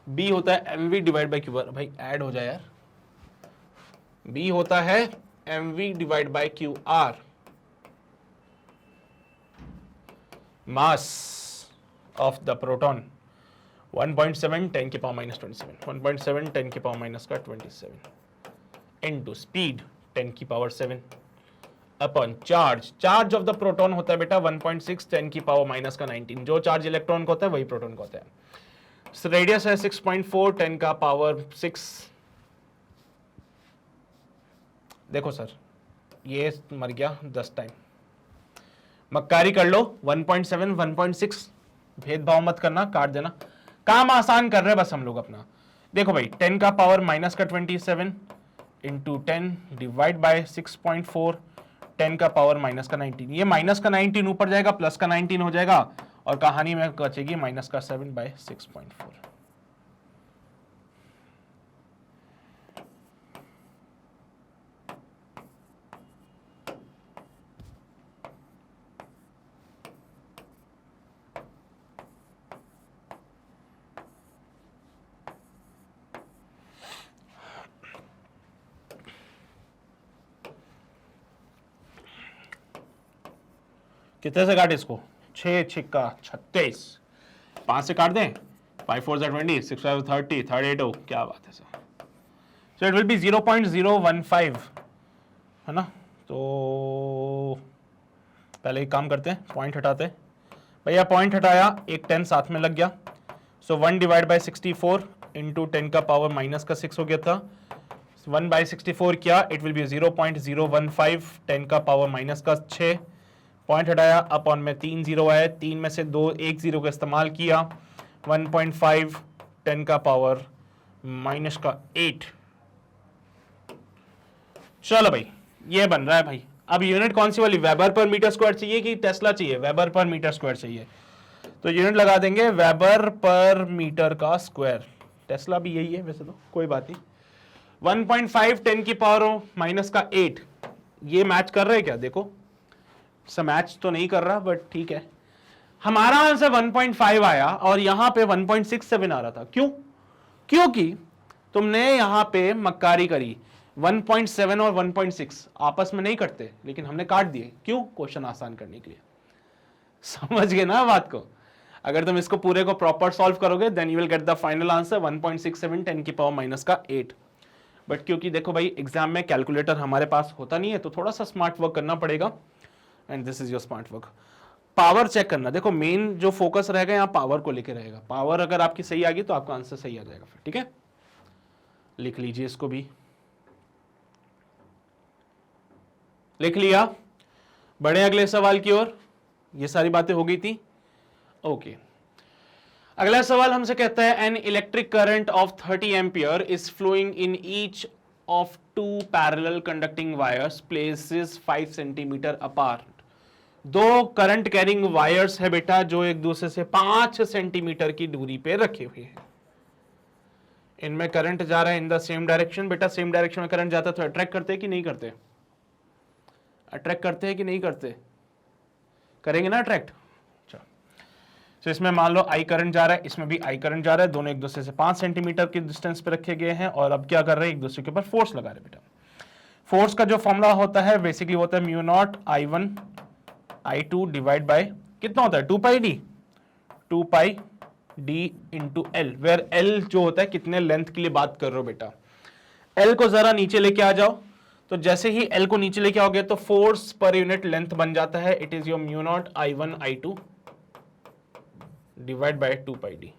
b होता है mv डिवाइड बाय qr, भाई ऐड हो जाए यार। b होता है mv divide by qr mass of the proton 1.7 10 की पावर माइनस 27, 1.7 10 की पावर माइनस का 27 इनटू स्पीड 10 की power 7 upon charge. Charge of the proton होता है बेटा 1.6 10 की पावर माइनस का 19। जो चार्ज इलेक्ट्रॉन का होता है वही प्रोटॉन का होता है। रेडियस है 6.4 10 का पावर 6। देखो सर ये मर गया 10 टाइम, मक्कारी कर लो। 1.7 1.6 भेदभाव मत करना, काट देना, काम आसान कर रहे हैं बस हम लोग अपना। देखो भाई 10 का पावर माइनस का 27 इंटू 10 डिवाइड बाय 6.4 10 का पावर माइनस का 19। ये माइनस का 19 ऊपर जाएगा, प्लस का 19 हो जाएगा, और कहानी में बचेगी माइनस का 7 बाय 6.4। कितने से काटे इसको? 6 छिक्का 36, 5 से काट दें, 5 4 20, 6 5 30, 38, क्या बात है sir. So it will B 0.015 है ना। तो पहले एक काम करते हैं, पॉइंट हटाते हैं। भैया पॉइंट हटाया, एक 10 साथ में लग गया, सो 1 डिवाइड बाय 64 इंटू 10 का पावर माइनस का 6 हो गया था। 1 बाय 64 किया, इट विल बी 0.015 10 का पावर माइनस का 6। पॉइंट हटाया, अपॉन में 3 जीरो आए, 3 में से 2 एक जीरो का इस्तेमाल किया, 1.5 10 का पावर माइनस का 8। चलो भाई ये बन रहा है भाई। अब यूनिट कौन सी वाली, वेबर पर मीटर स्क्वायर चाहिए कि टेस्ला चाहिए? वेबर पर मीटर स्क्वायर चाहिए, तो यूनिट लगा देंगे वेबर पर मीटर का स्क्वायर। टेस्ला भी यही है वैसे तो, कोई बात नहीं। 1.5 10 की पावर माइनस का 8, ये मैच कर रहे हैं क्या? देखो मैच तो नहीं कर रहा, बट ठीक है। हमारा आंसर 1.5 आया और यहां पे 1.67 आ रहा था। क्यों? क्योंकि तुमने यहां पे मक्कारी करी। 1.7 और 1.6 आपस में नहीं कटते, लेकिन हमने काट दिए। क्यों? क्वेश्चन आसान करने के लिए। समझ गए ना बात को? अगर तुम इसको पूरे को प्रॉपर सॉल्व करोगे, then you will get the final answer 1.67 10 की पावर माइनस का 8। बट क्योंकि देखो भाई एग्जाम में कैलकुलेटर हमारे पास होता नहीं है, तो थोड़ा सा स्मार्ट वर्क करना पड़ेगा, and this is your smart work. Power check करना, देखो मेन जो फोकस रहेगा यहाँ पावर को लेके रहेगा। पावर अगर आपकी सही आ गई तो आपका आंसर सही आ जाएगा फिर, ठीक है। लिख लीजिए इसको भी, लिख लिया। बढ़े अगले सवाल की ओर। ये सारी बातें हो गई थी। ओके अगला सवाल हमसे कहता है an electric current of 30 ampere is flowing in each of two parallel conducting wires places 5 centimetre apart. दो करंट कैरिंग वायर्स है बेटा जो एक दूसरे से 5 सेंटीमीटर की दूरी पे रखे हुए हैं। इनमें करंट जा रहा है इन द सेम डायरेक्शन। बेटा सेम डायरेक्शन में करंट जाता है तो अट्रैक्ट करते हैं कि नहीं करते? अट्रैक्ट करते हैं कि नहीं करते? करेंगे ना अट्रैक्ट। तो इसमें मान लो आई करंट जा रहा है, इसमें भी आई करंट जा रहा है, दोनों एक दूसरे से 5 सेंटीमीटर की डिस्टेंस पे रखे गए हैं और अब क्या कर रहे हैं, एक दूसरे के ऊपर फोर्स लगा रहे हैं। बेटा फोर्स का जो फॉर्मूला होता है बेसिकली होता है mu not I1 I2 divide bye कितना होता है 2 pi D, 2 pi D into L, where L जो होता है कितने लेंथ के लिए बात कर रहे हो बेटा। एल को जरा नीचे लेके आ जाओ, तो जैसे ही एल को नीचे लेके आओगे तो फोर्स पर यूनिट लेंथ बन जाता है, it is your mu not I1 I2 divide by 2 pi D.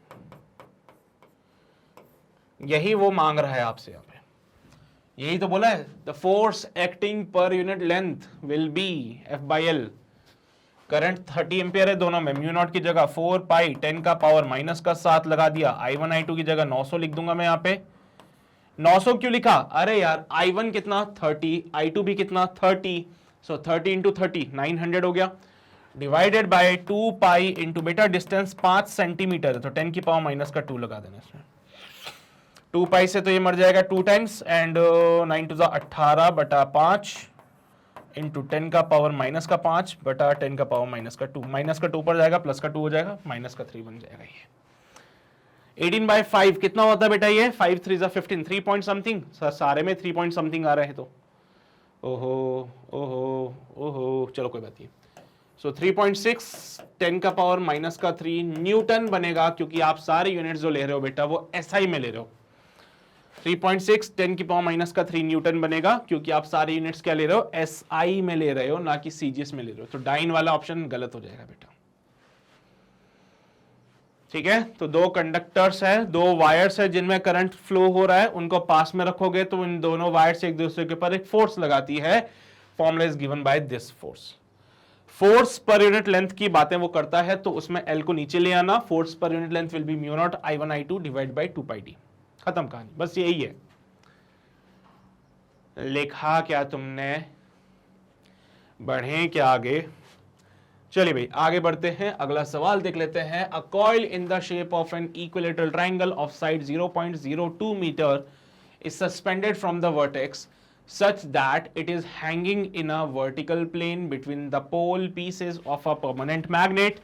यही वो मांग रहा है आपसे यहां पे, यही तो बोला है द फोर्स एक्टिंग पर unit length will be F by L. Current 30 ampere है दोनों में, म्यू नॉट की जगह 4 पाई 10 का पावर माइनस का 7 लगा दिया, I1 I2 की जगह 900 लिख दूंगा मैं यहाँ पे। 900 क्यों लिखा? अरे यार I1 कितना 30, I2 भी कितना 30, सो 30 इंटू 30 900 हो गया, डिवाइडेड बाय 2 पाई इंटू बेटा डिस्टेंस 5 सेंटीमीटर है तो 10 की पावर माइनस का 2 लगा देना इसमें। 2 पाई से तो ये मर जाएगा 2 टाइम्स एंड 9 टू 18 बटा 5 इंटू 10 का पावर माइनस का 5 बटा 10 का पावर माइनस का 2, माइनस का 2 पर जाएगा प्लस का 2 हो जाएगा, माइनस का 3 बन जाएगा। ये 18 बाई 5 कितना होता है बेटा, ये 5 3 15, 3 पॉइंट समथिंग, सारे में 3 पॉइंट समथिंग आ रहे हैं तो ओहो ओहो ओहो, चलो कोई बात नहीं। सो 3.6 10 का पावर माइनस का 3 न्यूटन बनेगा, क्योंकि आप सारे यूनिट्स जो ले रहे हो बेटा वो एसआई में ले रहे हो। 3.6 10 की पावर माइनस का 3 न्यूटन बनेगा, क्योंकि आप सारे यूनिट्स क्या ले रहे हो, एसआई में ले रहे हो, ना कि सीजीएस में ले रहे हो। तो डाइन वाला ऑप्शन गलत हो जाएगा बेटा। ठीक है, तो दो कंडक्टर्स है, दो वायर्स है जिनमें करंट फ्लो हो रहा है, उनको पास में रखोगे तो इन दोनों वायर्स एक दूसरे के ऊपर एक फोर्स लगाती है। Formula is given by this force. Force पर यूनिट लेंथ की बातें वो करता है, तो उसमें एल को नीचे ले आना, फोर्स पर unit length will be mu not I1 I2 divide by 2 pi D. खत्म कहानी, बस यही है। लिखा क्या तुमने, बढ़े क्या आगे? चलिए भाई आगे बढ़ते हैं, अगला सवाल देख लेते हैं। A coil in the shape of an equilateral triangle of side 0.02 metre is suspended from the vertex such that it is hanging in a vertical plane between the pole pieces of a permanent magnet,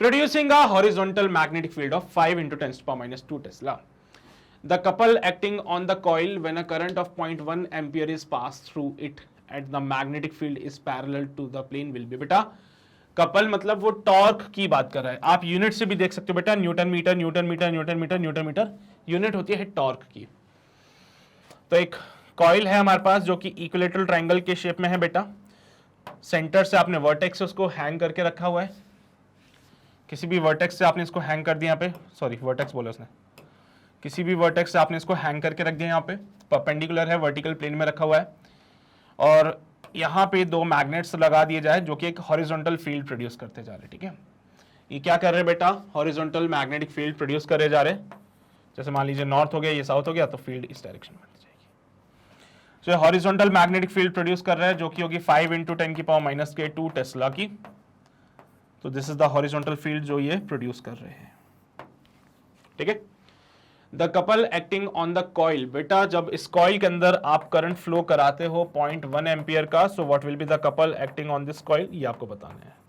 producing a horizontal magnetic field of 5 into 10 to the power minus 2 Tesla. The couple acting on the coil when a current of 0.1 ampere is passed through it and the magnetic field is parallel to the plane will be, बेटा couple मतलब वो torque की बात कर रहा है। आप unit से भी देख सकते हो बेटा, newton metre newton metre newton metre newton metre, unit होती है टॉर्क की। तो एक कॉइल है हमारे पास जो कि इक्विलेटरल ट्रायंगल के शेप में है बेटा, सेंटर से आपने वर्टेक्स से उसको हैंग करके रखा हुआ है, किसी भी वर्टेक्स से आपने इसको हैंग कर दिया यहाँ पे, सॉरी वर्टेक्स बोला उसने, किसी भी वर्टेक्स से आपने इसको हैंग करके रख दिया, यहाँ पे परपेंडिकुलर है, वर्टिकल प्लेन में रखा हुआ है, और यहाँ पे दो मैग्नेट्स लगा दिए जाए जो कि एक हॉरिजॉन्टल फील्ड प्रोड्यूस करते जा रहे हैं। ठीक है, ये क्या कर रहे हैं बेटा, हॉरिजॉन्टल मैग्नेटिक फील्ड प्रोड्यूस करे जा रहे हैं। जैसे मान लीजिए नॉर्थ हो गया, ये साउथ हो गया, तो फील्ड इस डायरेक्शन में जाएगी। तो हॉरिजॉन्टल मैग्नेटिक फील्ड प्रोड्यूस कर रहा है जो कि होगी 5 इंटू 10 की पावर माइनस के 2 टेस्ला की। तो this is the horizontal field जो ये प्रोड्यूस कर रहे हैं। ठीक है, the couple acting on the coil, बेटा जब इस कॉइल के अंदर आप करंट फ्लो कराते हो 0.1 एम्पियर का, so what will be the couple acting on this coil, ये आपको बताना है।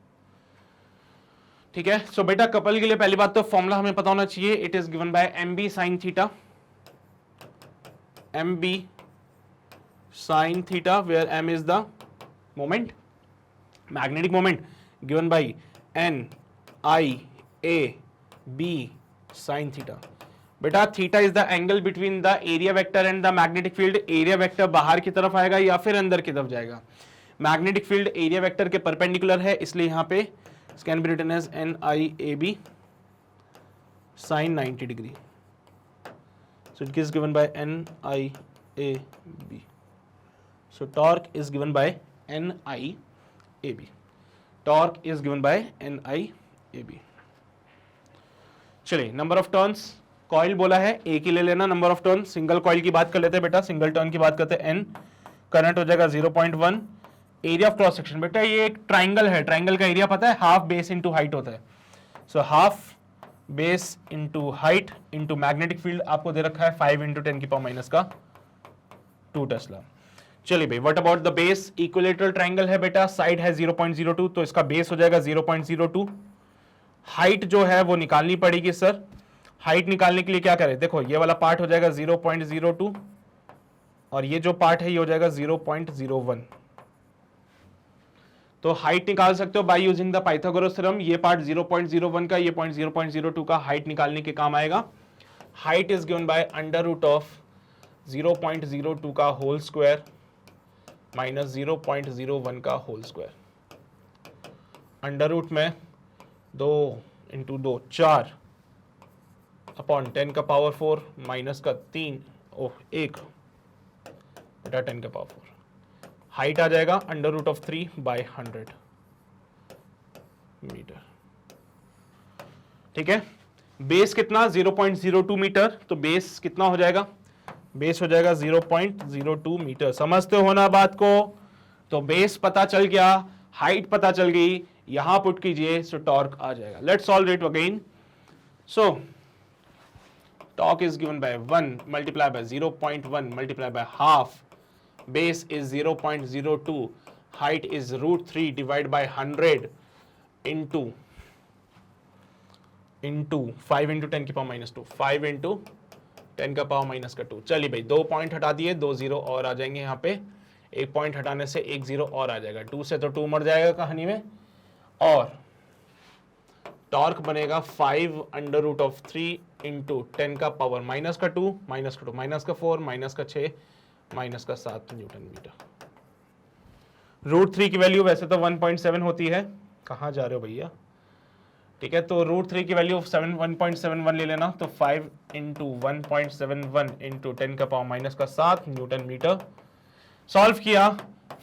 ठीक है, सो बेटा कपल के लिए पहली बात तो फॉर्मूला हमें पता होना चाहिए, it is given by M B sine theta, M B sine theta, where M is the moment, magnetic moment, given by N I A B sine theta. बेटा theta is the angle between the area vector and the magnetic field. Area vector बाहर की तरफ आएगा या फिर अंदर की तरफ जाएगा, मैग्नेटिक फील्ड एरिया वेक्टर के परपेंडिकुलर है, इसलिए यहां पे can be written as N I A B sine 90 degree. So it is given by N I A B, so torque is given by N I A B. Torque is given by NIAB। चलिए number of turns, coil बोला है एक ही ले लेना, number of turn, single coil की बात कर लेते हैं बेटा, सिंगल टर्न की बात करते हैं, N, करंट हो जाएगा 0.1, एरिया ऑफ क्रॉस सेक्शन, बेटा ये एक ट्राइंगल है, ट्राइंगल का एरिया पता है, हाफ बेस इंटू हाइट होता है, so half base into height into magnetic field आपको दे रखा है 5 × 10⁻²2 टेस्ला। चलिए भाई, what about the base, equilateral triangle है बेटा, साइड है 0.02, तो इसका बेस हो जाएगा 0.02, हाइट जो है वो निकालनी पड़ेगी सर, हाइट निकालने के लिए क्या करें, देखो ये वाला पार्ट हो जाएगा 0.02 और ये जो पार्ट है ये हो जाएगा 0.01, तो हाइट निकाल सकते हो by using the Pythagoras theorem, ये पार्ट 0.01 का, ये पॉइंट 0.02 का, हाइट निकालने के काम आएगा। Height is given bye √of 0.02 का होल स्क्वायर माइनस 0.01 का होल स्क्वायर, अंडर रूट में 2 × 2 4 अपॉन 10⁻⁴ माइनस का 3 1 बेटा 10⁻⁴, हाइट आ जाएगा √of 3/100 मीटर, ठीक है। बेस कितना 0.02 मीटर, तो बेस कितना हो जाएगा, बेस हो जाएगा 0.02 मीटर, समझते हो ना बात को, तो बेस पता चल गया, हाइट पता चल गई, यहां पुट कीजिए, सो टॉर्क आ जाएगा। Let's solve it again. So torque is given bye 1 multiply by 0.1 multiply by half, base is 0.02, height is √3 divided by 100 into 5 × 10⁻², 5 × 10⁻²। चलिए भाई, 2 पॉइंट हटा दिए, 2 0 और आ जाएंगे यहाँ पे, एक पॉइंट हटाने से 1 0 और आ जाएगा, 2 से तो 2 मर जाएगा कहानी में, और टॉर्क बनेगा 5 √of 3 × 10⁻⁻², -2 -4 -6 -7 न्यूटन मीटर। √3 की वैल्यू वैसे तो 1.7 होती है, कहां जा रहे हो भैया, ठीक है, तो √3 की वैल्यू 1.71 ले लेना, तो 5 × 1.71 × 10⁻⁻7 न्यूटन मीटर। सॉल्व किया,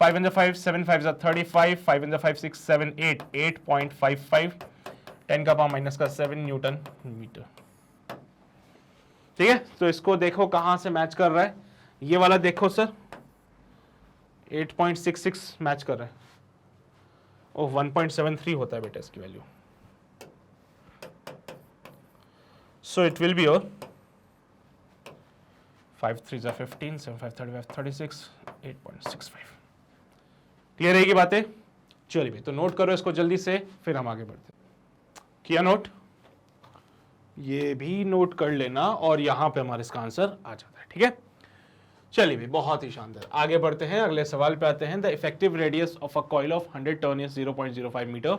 5 × 5 7 5 35, 5 × 5 6 7 8 8.55 10⁻⁷ न्यूटन मीटर, ठीक है। तो इसको देखो कहां से मैच कर रहा है, ये वाला देखो सर 8.66 मैच कर रहा है, ओह 1.73 होता है बेटा इसकी value, so it will be your 5 3 15 7 5 35 36 8.65। Clear रहेगी बातें, चलिए भाई, तो नोट करो इसको जल्दी से, फिर हम आगे बढ़ते हैं। किया नोट, ये भी नोट कर लेना, और यहां पे हमारे इसका आंसर आ जाता है, ठीक है। चलिए भी, बहुत ही शानदार, आगे बढ़ते हैं, अगले सवाल पे आते हैं। The effective radius of a coil of 100 turn is 0.05 metre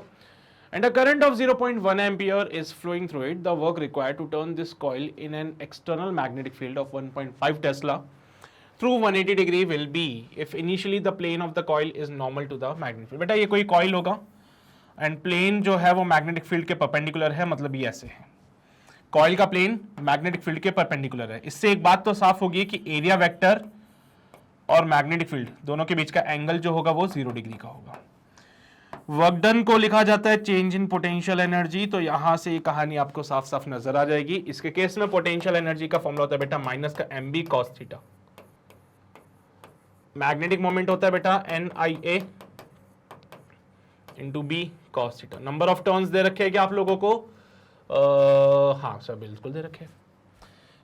and a current of 0.1 ampere is flowing through it, the work required to turn this coil in an external magnetic field of 1.5 tesla through 180 degree will be if initially the plane of the coil is normal to the magnetic field. बेटा ये कोई coil होगा and plane जो है वो magnetic field के perpendicular है, मतलब ये ऐसे है, कॉइल का प्लेन मैग्नेटिक फील्ड के परपेंडिकुलर है। इससे एक बात तो साफ होगी कि एरिया वेक्टर और मैग्नेटिक फील्ड दोनों के बीच का एंगल जो होगा वो 0 डिग्री का होगा। वर्क डन को लिखा जाता है चेंज इन पोटेंशियल एनर्जी, तो यहां से ये कहानी आपको साफ साफ नजर आ जाएगी। इसके केस में पोटेंशियल एनर्जी का फॉर्मूला होता है बेटा माइनस का mb cos theta, magnetic moment होता है बेटा NIA into B cos theta. Number of turns दे रखे हैं क्या आप लोगों को, हाँ सर बिल्कुल दे रखे हैं।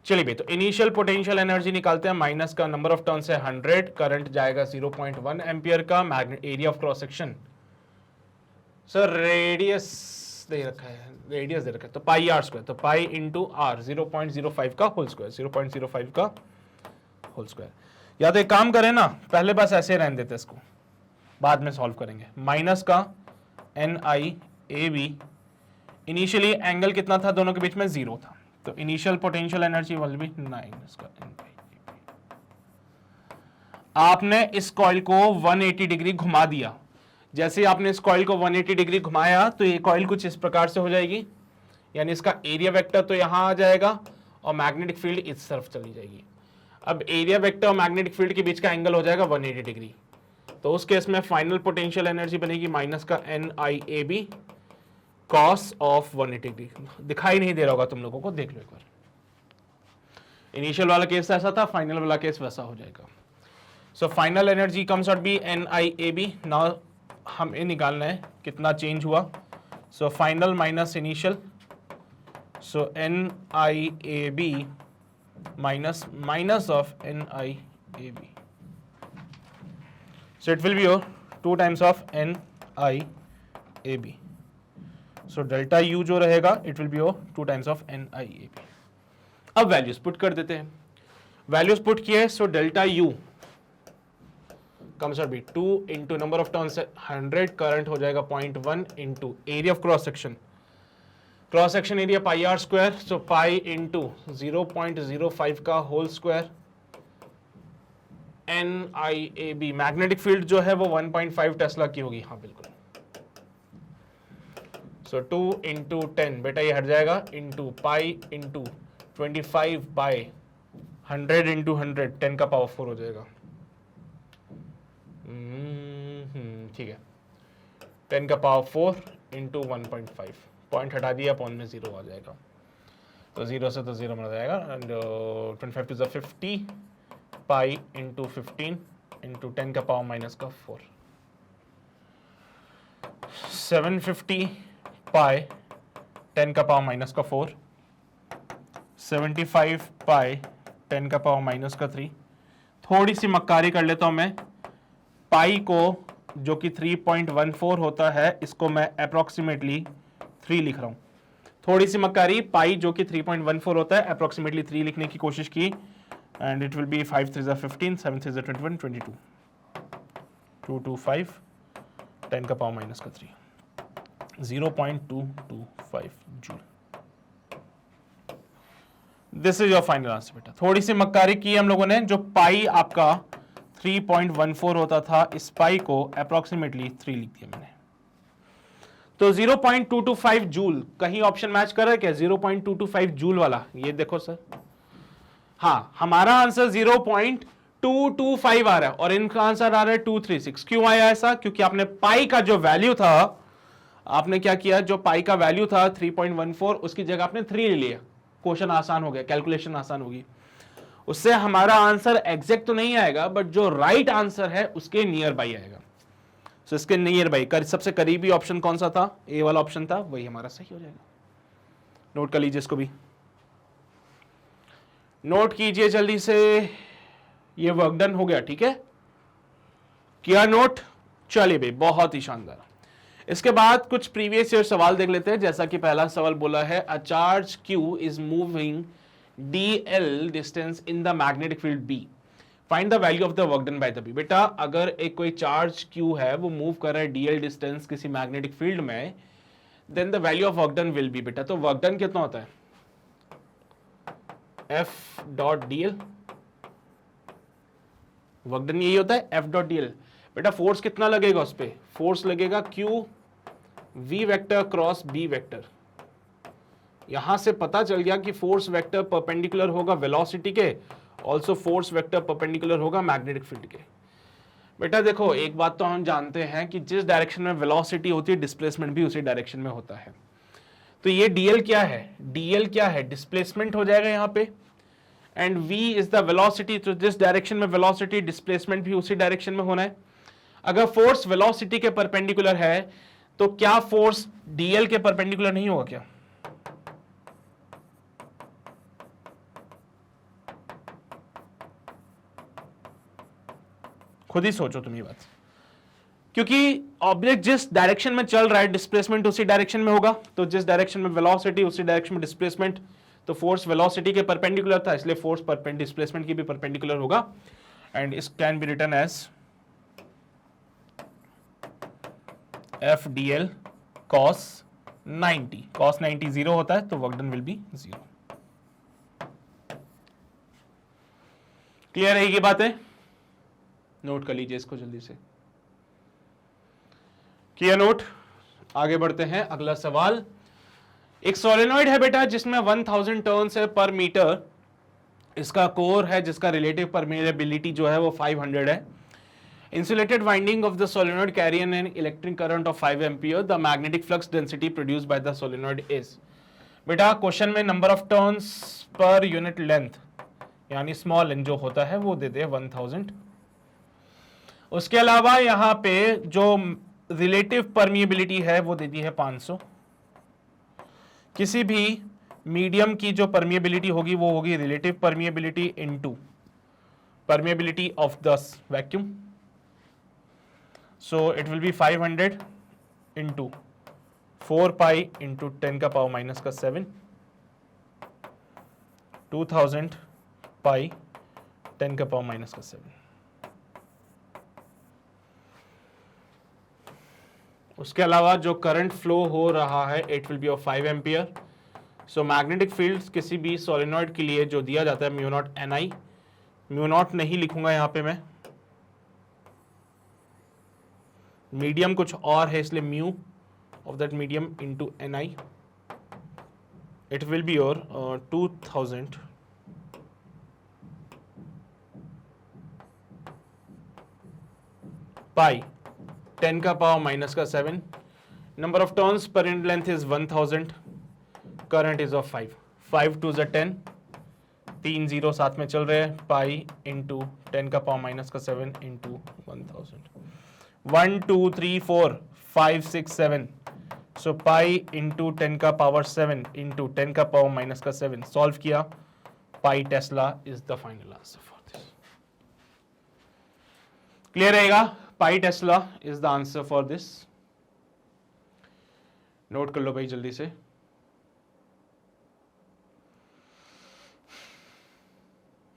चलिए भाई, तो इनिशियल पोटेंशियल एनर्जी निकालते हैं, माइनस का नंबर ऑफ टर्न्स है 100, करंट जाएगा 0.1 एम्पियर का, magnet area of cross section sir radius दे रखा है, रेडियस दे रखा है, तो पाई r स्क्वायर, तो पाई इंटू आर 0.05 का होल स्क्वायर, 0.05 का होल स्क्वायर। या तो एक काम करें ना, पहले बस ऐसे रहने देते इसको, बाद में सॉल्व करेंगे। माइनस का NIAB, इनिशियली एंगल कितना था दोनों के बीच में, 0 था, तो initial potential energy will be 9 का NIAB। आपने इस कॉइल को 180 डिग्री घुमा दिया, जैसे आपने इस कॉइल को 180 डिग्री घुमाया तो ये कॉइल कुछ इस प्रकार से हो जाएगी, यानी इसका एरिया वेक्टर तो यहां आ जाएगा और मैग्नेटिक फील्ड इस तरफ चली जाएगी। अब एरिया वेक्टर और मैग्नेटिक फील्ड के बीच का एंगल हो जाएगा 180 डिग्री, तो तो उस केस में फाइनल पोटेंशियल एनर्जी बनेगी माइनस का NIAB कॉस ऑफ 180 डिग्री। दिखाई नहीं दे रहा होगा तुम लोगों को, देख लो एक बार। इनिशियल वाला केस ऐसा था, फाइनल वाला केस वैसा हो जाएगा। So final energy comes out be NIAB। Now हमें निकालना है कितना चेंज हुआ। So final minus initial, so NIAB minus of NIAB. So it will be your 2 times of NIAB. So delta U जो रहेगा it will be your 2 times of NIAB. अब values put कर देते हैं। वैल्यूज पुट किए, so delta U comes out be 2 into number of turns 100, current हो जाएगा 0.1 into area of cross section. Cross section area pi R square, so pi into 0.05 का whole square. NIAB magnetic field जो है वो 1.5 Tesla की होगी, हाँ बिल्कुल। सो 2 इंटू 10, बेटा ये हट जाएगा, into pi into 25 by 100 into 100, 10 का पावर 4 हो जाएगा। ठीक है, 10 का पावर 4 इंटू 1.5, पॉइंट हटा दिया, पॉइंट में 0 आ जाएगा, तो 0 से तो 0 मिल जाएगा। And 25 to 50 pi into 15 into 10 का पावर माइनस का 4, 750 पाई 10 का पावर माइनस का 4, 75 पाई 10 का पावर माइनस का 3। थोड़ी सी मक्कारी कर लेता हूं मैं, पाई को जो कि 3.14 होता है, इसको मैं अप्रोक्सीमेटली 3 लिख रहा हूं। थोड़ी सी मक्कारी, पाई जो कि 3.14 होता है अप्रोक्सीमेटली 3 लिखने की कोशिश की, एंड इट विल बी 5 3 15, 7 3 21, 22, 225, 10 का पावर माइनस का 3, 0.225 joule. This is your final answer बेटा। थोड़ी सी मक्कारी की हम लोगों ने, जो पाई आपका 3.14 होता था, इस पाई को अप्रोक्सीमेटली 3 लिख दिया मैंने। तो 0.225 जूल, कहीं ऑप्शन मैच कर रहा है क्या 0.225 जूल वाला? ये देखो सर, हाँ हमारा आंसर 0.225 आ रहा है और इनका आंसर आ रहा है 236। क्यों आया ऐसा? क्योंकि आपने पाई का जो वैल्यू था, आपने क्या किया, जो पाई का वैल्यू था 3.14, उसकी जगह आपने 3 ले लिया। क्वेश्चन आसान हो गया, कैलकुलेशन आसान होगी। उससे हमारा आंसर एग्जैक्ट तो नहीं आएगा, बट जो राइट आंसर है उसके नियर बाई आएगा। सो इसके नियर बाई सबसे करीबी ऑप्शन कौन सा था? ए वाला ऑप्शन था, वही हमारा सही हो जाएगा। नोट कर लीजिए इसको भी, नोट कीजिए जल्दी से। ये वर्क डन हो गया, ठीक है, किया नोट? चलिए भाई, बहुत ही शानदार। इसके बाद कुछ प्रीवियस ईयर सवाल देख लेते हैं। जैसा कि पहला सवाल बोला है, a charge Q is moving DL distance in the magnetic field B, find the value of the work done by the B। बेटा अगर एक कोई चार्ज Q है, वो मूव कर रहा है DL डिस्टेंस किसी मैग्नेटिक फील्ड में, then the value of work done will be, बेटा तो वर्क डन कितना होता है? F dot DL, work done यही होता है, F डॉट DL। बेटा फोर्स कितना लगेगा उस पर? फोर्स लगेगा Q V vector cross B vector. यहां से पता चल गया कि फोर्स वेक्टर परपेंडिकुलर होगा वेलोसिटी के, ऑल्सो फोर्स वेक्टर परपेंडिकुलर होगा मैग्नेटिक फील्ड के। बेटा देखो, एक बात तो हम जानते हैं कि जिस डायरेक्शन में वेलोसिटी होती है, डिस्प्लेसमेंट भी उसी डायरेक्शन में होता है। तो ये DL क्या है? DL क्या है? डिस्प्लेसमेंट हो जाएगा यहाँ पे, and V is the velocity. तो जिस डायरेक्शन में वेलोसिटी, डिस्प्लेसमेंट भी उसी डायरेक्शन में होना है। अगर फोर्स वेलोसिटी के परपेंडिकुलर है, तो क्या फोर्स DL के परपेंडिकुलर नहीं होगा क्या? खुद ही सोचो तुम ये बात, क्योंकि ऑब्जेक्ट जिस डायरेक्शन में चल रहा है, डिस्प्लेसमेंट उसी डायरेक्शन में होगा। तो जिस डायरेक्शन में वेलोसिटी, उसी डायरेक्शन में डिस्प्लेसमेंट। तो फोर्स वेलोसिटी के परपेंडिकुलर था, इसलिए फोर्स डिस्प्लेसमेंट की भी परपेंडिकुलर होगा, एंड इस can be written as F DL cos 90। cos 90 0 होता है, तो work done will B 0। Clear है ये बातें? नोट कर लीजिए इसको जल्दी से। किया नोट? आगे बढ़ते हैं। अगला सवाल, एक सोलेनॉइड है बेटा जिसमें 1000 टर्न्स है पर मीटर। इसका कोर है जिसका रिलेटिव परमेबिलिटी जो है वो 500 है, Insulated winding of the solenoid carry an electric current of 5 ampere. The magnetic flux density produced by the solenoid is. बेटा क्वेश्चन में number of turns per unit length यानी स्मॉल एन जो होता है वो दे दे 1000. उसके अलावा यहां पे जो रिलेटिव परमिएबिलिटी है वो दे दी है 500. किसी भी मीडियम की जो परमिएबिलिटी होगी वो होगी relative permeability into permeability of the vacuum. So it will be 500 into 4 pi into 10 का पावर माइनस का 7, 2000 pi 10 का पावर माइनस का 7. उसके अलावा जो करंट फ्लो हो रहा है it will B of 5 ampere. So magnetic field किसी भी सोलेनॉइड के लिए जो दिया जाता है mu not N I, mu naught नहीं लिखूंगा यहां पे मैं, मीडियम कुछ और है इसलिए mu of that medium into N I. It will be your 2000 pi 10 का पावर माइनस का 7. Number of turns per unit length is 1000. Current is of 5. 5 to 10, 3 zero साथ में चल रहे हैं. पाई इंटू 10 का पावर माइनस का 7 इंटू 1000. 1 2 3 4 5 6 7. सो pi into 10 का पावर 7 इंटू 10 का पावर माइनस का 7. सॉल्व किया. Pi tesla is the final answer for this. Clear रहेगा? Pi tesla is the answer for this. Note कर लो भाई जल्दी से.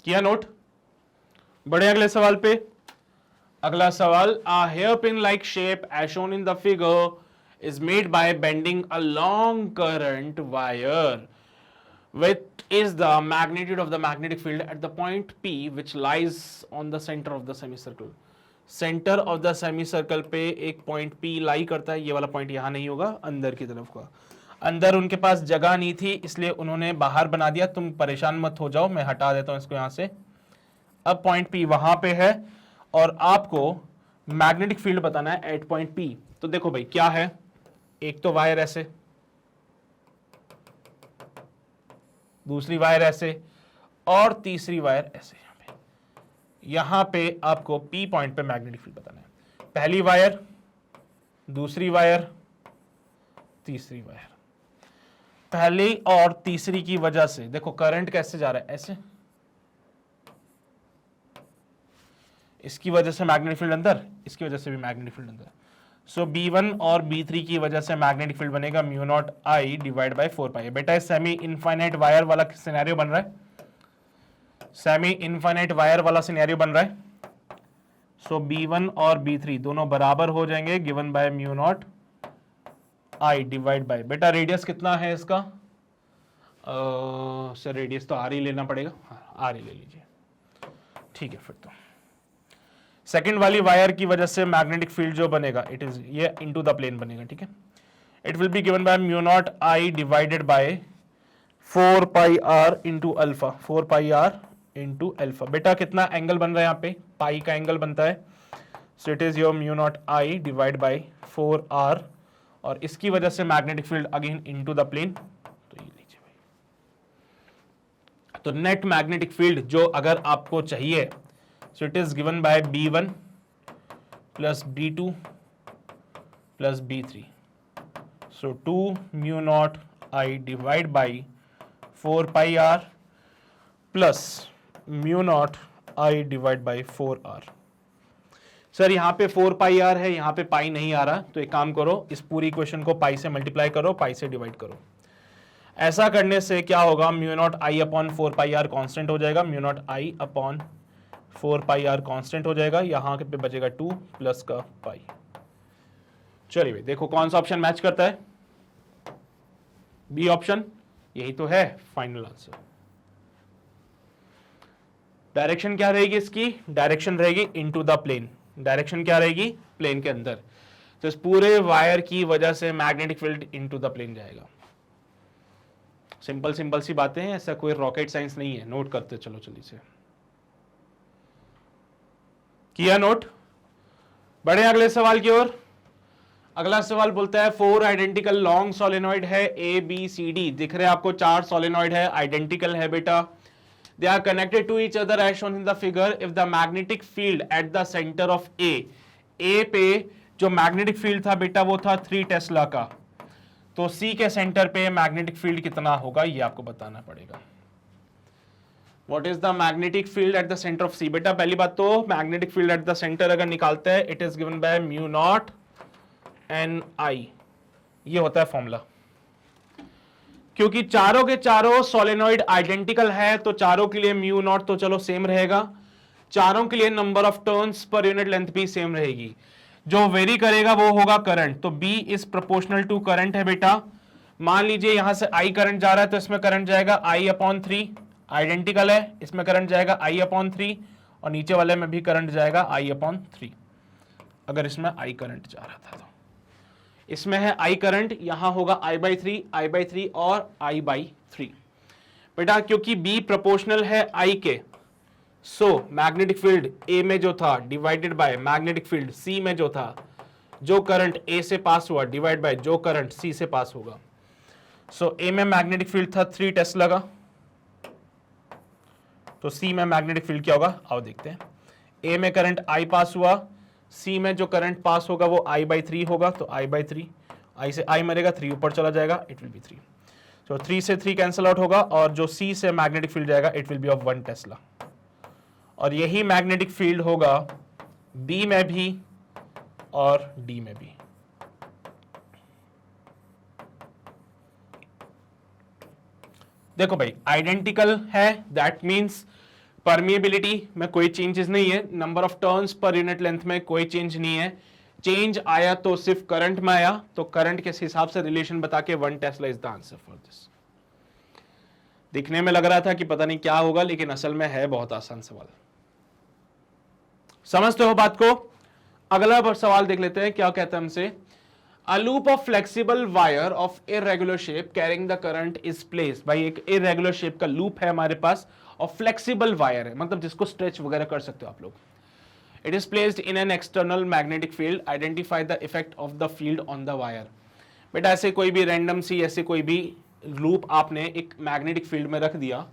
किया नोट? बढ़े अगले सवाल पे. अगला सवाल, a hairpin like shape as shown in the figure is made by bending a long current wire. What is the magnitude of the magnetic field at the point P which lies on the center of the semicircle? Center of the semicircle पे एक point P लाई करता है. ये वाला point यहां नहीं होगा, अंदर की तरफ का. अंदर उनके पास जगह नहीं थी इसलिए उन्होंने बाहर बना दिया. तुम परेशान मत हो जाओ, मैं हटा देता हूं इसको यहां से. अब पॉइंट P वहां पे है और आपको मैग्नेटिक फील्ड बताना है एट पॉइंट P. तो देखो भाई क्या है, एक तो वायर ऐसे, दूसरी वायर ऐसे और तीसरी वायर ऐसे. यहां पे आपको P पॉइंट पे मैग्नेटिक फील्ड बताना है. पहली वायर, दूसरी वायर, तीसरी वायर. पहली और तीसरी की वजह से देखो करंट कैसे जा रहा है, ऐसे. इसकी वजह से मैग्नेटिक फील्ड अंदर, इसकी वजह से भी मैग्नेटिक फील्ड अंदर. सो B1 और B3 की वजह से मैग्नेटिक फील्ड बनेगा mu not I divide by 4 पाई. बेटा सेमी इनफाइनाइट वायर वाला सिनेरियो बन रहा है. सेमी इनफाइनाइट वायर वाला सिनेरियो बन रहा है. सो B1 और B3 दोनों बराबर हो जाएंगे given by mu not I divide bye. बेटा रेडियस कितना है इसका? सर रेडियस तो आर ही लेना पड़ेगा. आर ही ले लीजिए. ठीक है. फिर तो सेकेंड वाली वायर की वजह से मैग्नेटिक फील्ड जो बनेगा इट इज ये इनटू द प्लेन बनेगा. ठीक है. It will be given by mu not I divided by 4 pi R into alpha. 4 pi R into alpha. बेटा कितना एंगल बन रहा है यहाँ पे? पाई का एंगल बनता है. So it is your mu not I divide by 4 R और इसकी वजह से magnetic field again into the plane. तो ये लीजिए भाई. तो नेट मैग्नेटिक फील्ड जो अगर आपको चाहिए, so it is given by B1 plus B2 plus B3. So 2 mu naught I divide by 4 pi R plus mu naught I divide by 4R. Sir यहाँ पे 4 पाई आर है, यहाँ पे पाई नहीं आ रहा, तो एक काम करो, इस पूरी इक्वेशन को पाई से मल्टीप्लाई करो, पाई से डिवाइड करो. ऐसा करने से क्या होगा, mu not I upon 4 pi R constant हो जाएगा. Mu not I upon 4 pi R constant हो जाएगा. यहां पे बचेगा 2 प्लस का पाई. चलिए भाई देखो कौन सा ऑप्शन मैच करता है. बी ऑप्शन, यही तो है फाइनल आंसर. डायरेक्शन क्या रहेगी इसकी? डायरेक्शन रहेगी इनटू द प्लेन. डायरेक्शन क्या रहेगी? प्लेन के अंदर. तो इस पूरे वायर की वजह से magnetic field into the plane जाएगा. सिंपल सिंपल सी बातें हैं, ऐसा कोई रॉकेट साइंस नहीं है. नोट करते चलो जल्दी से. किया नोट? बढ़े अगले सवाल की ओर। अगला सवाल बोलता है 4 आइडेंटिकल लॉन्ग सोलेनॉइड है ए बी सी डी, दिख रहे हैं आपको 4 सोलेनॉइड है, आइडेंटिकल है बेटा। They are connected to each other as shown in the figure if the magnetic field at the centre of A पे जो मैग्नेटिक फील्ड था बेटा वो था 3 टेस्ला का, तो सी के सेंटर पे मैग्नेटिक फील्ड कितना होगा ये आपको बताना पड़ेगा। What is the magnetic field at the center of C? बेटा पहली बात तो magnetic field at the centre अगर निकालते हैं it is given by mu not N I, ये होता है फॉर्मूला। क्योंकि चारों के चारों सोलेनॉइड आइडेंटिकल है तो चारों के लिए म्यू नॉट तो चलो सेम रहेगा, चारों के लिए number of turns per unit length भी सेम रहेगी। जो वेरी करेगा वो होगा करंट, तो B is proportional to current है बेटा। मान लीजिए यहां से I करंट जा रहा है तो इसमें करंट जाएगा I/3, आइडेंटिकल है, इसमें करंट जाएगा I/3 और नीचे वाले में भी करंट जाएगा I/3। अगर इसमें I करंट जा रहा था तो इसमें है I करंट, यहां होगा I/3 और I/3 बेटा। क्योंकि B प्रोपोर्शनल है I के, सो मैग्नेटिक फील्ड A में जो था divided by magnetic field C में जो था, जो करंट A से पास हुआ डिवाइड बाय जो करंट C से पास होगा। सो A में मैग्नेटिक फील्ड था 3 टेस्ला का, तो C में मैग्नेटिक फील्ड क्या होगा आओ देखते हैं। A में करंट I पास हुआ, C में जो करंट पास होगा वो I/3 होगा, तो I/3, I से I मरेगा, 3 ऊपर चला जाएगा, इट विल बी 3। तो 3 से 3 कैंसिल आउट होगा और जो C से मैग्नेटिक फील्ड जाएगा it will B of 1 Tesla. और यही मैग्नेटिक फील्ड होगा B में भी और D में भी। देखो भाई आइडेंटिकल है, दैट मींस परमिएबिलिटी में कोई चेंजेस नहीं है, number of turns per unit length में कोई चेंज नहीं है। चेंज आया तो सिर्फ करंट में आया, तो करंट के हिसाब से रिलेशन बता के 1 Tesla is the answer for this. दिखने में लग रहा था कि पता नहीं क्या होगा, लेकिन असल में है बहुत आसान सवाल। समझते हो बात को? अगला सवाल देख लेते हैं, क्या कहता है हमसे। A loop of flexible wire of irregular shape carrying the current is placed। भाई एक irregular shape का loop है हमारे पास और flexible wire है, मतलब जिसको stretch वगैरह कर सकते हो आप लोग। It is placed in an external magnetic field. Identify the effect of the field on the wire। बेटा ऐसे कोई भी random सी ऐसे कोई भी loop आपने एक magnetic field में रख दिया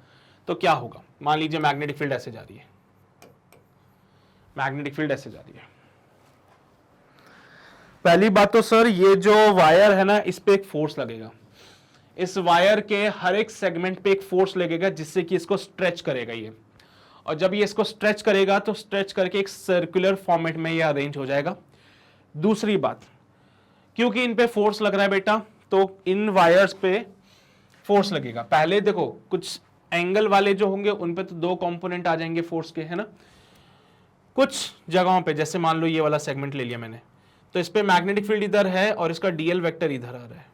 तो क्या होगा। मान लीजिए magnetic field ऐसे जा रही है, magnetic field ऐसे जा रही है। पहली बात तो सर ये जो वायर है ना इस पे एक फोर्स लगेगा, इस वायर के हर एक सेगमेंट पे एक फोर्स लगेगा जिससे कि इसको स्ट्रेच करेगा ये, और जब ये इसको स्ट्रेच करेगा तो स्ट्रेच करके एक सर्कुलर फॉर्मेट में ये अरेंज हो जाएगा। दूसरी बात, क्योंकि इन पे फोर्स लग रहा है बेटा तो इन वायर्स पे फोर्स लगेगा। पहले देखो कुछ एंगल वाले जो होंगे उन पे तो 2 कंपोनेंट आ जाएंगे फोर्स के, है ना। कुछ जगहों पे जैसे मान लो ये वाला सेगमेंट ले लिया मैंने, तो इस पे मैग्नेटिक फील्ड इधर है और इसका डीएल वेक्टर इधर आ रहा है,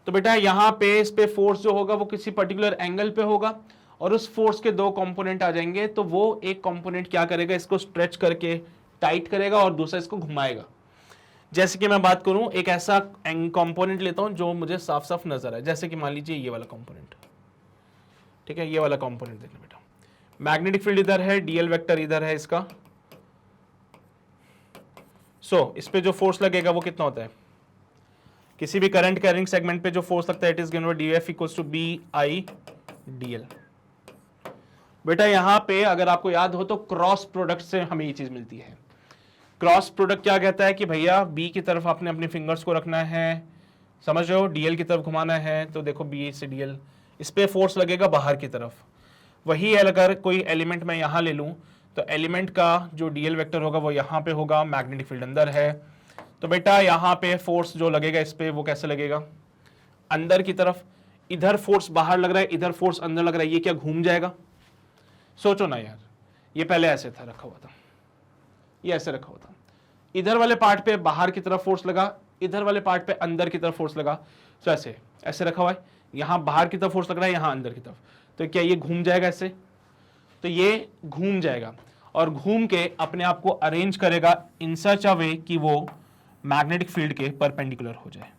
तो बेटा यहाँ पे इस पे फोर्स जो होगा वो किसी पर्टिकुलर एंगल पे होगा और उस फोर्स के 2 कंपोनेंट आ जाएंगे, तो वो एक कंपोनेंट क्या करेगा इसको स्ट्रेच करके टाइट करेगा और दूसरा इसको घुमाएगा। जैसे कि मैं बात करूं एक ऐसा कंपोनेंट लेता हूं जो मुझे साफ साफ नजर आए, जैसे कि मान लीजिए ये वाला कंपोनेंट, ठीक है, ये वाला कंपोनेंट देखना बेटा, मैग्नेटिक फील्ड इधर है, डीएल वेक्टर इधर है इसका। इस पे जो फोर्स लगेगा वो कितना होता है, किसी भी करंट कैरिंग सेगमेंट पे जो फोर्स लगता है it is given by DF equals to B I DL. बेटा यहां पे अगर आपको याद हो तो क्रॉस प्रोडक्ट से हमें ये चीज मिलती है। क्रॉस प्रोडक्ट क्या कहता है कि भैया बी की तरफ आपने अपने फिंगर्स को रखना है, समझ रहे हो, डीएल की तरफ घुमाना है, तो देखो बी से डीएल, इस पे फोर्स लगेगा बाहर की तरफ। वही अगर कोई एलिमेंट मैं यहां ले लूं तो एलिमेंट का जो डीएल वेक्टर होगा वो यहाँ पे होगा, मैग्नेटिक फील्ड अंदर है, तो बेटा यहाँ पे फोर्स जो लगेगा इस पे वो कैसे लगेगा अंदर की तरफ। इधर फोर्स बाहर लग रहा है, इधर फोर्स अंदर लग रहा है, ये क्या घूम जाएगा। सोचो ना यार, ये पहले ऐसे था रखा हुआ था, ये ऐसे रखा हुआ था, इधर वाले पार्ट पे बाहर की तरफ फोर्स लगा, इधर वाले पार्ट पे अंदर की तरफ फोर्स लगा, तो ऐसे ऐसे रखा हुआ है, यहाँ बाहर की तरफ फोर्स लग रहा है, यहाँ अंदर की तरफ, तो क्या ये घूम जाएगा ऐसे, तो ये घूम जाएगा और घूम के अपने आप को अरेंज करेगा इन सच अ वे कि वो मैग्नेटिक फील्ड के परपेंडिकुलर हो जाए।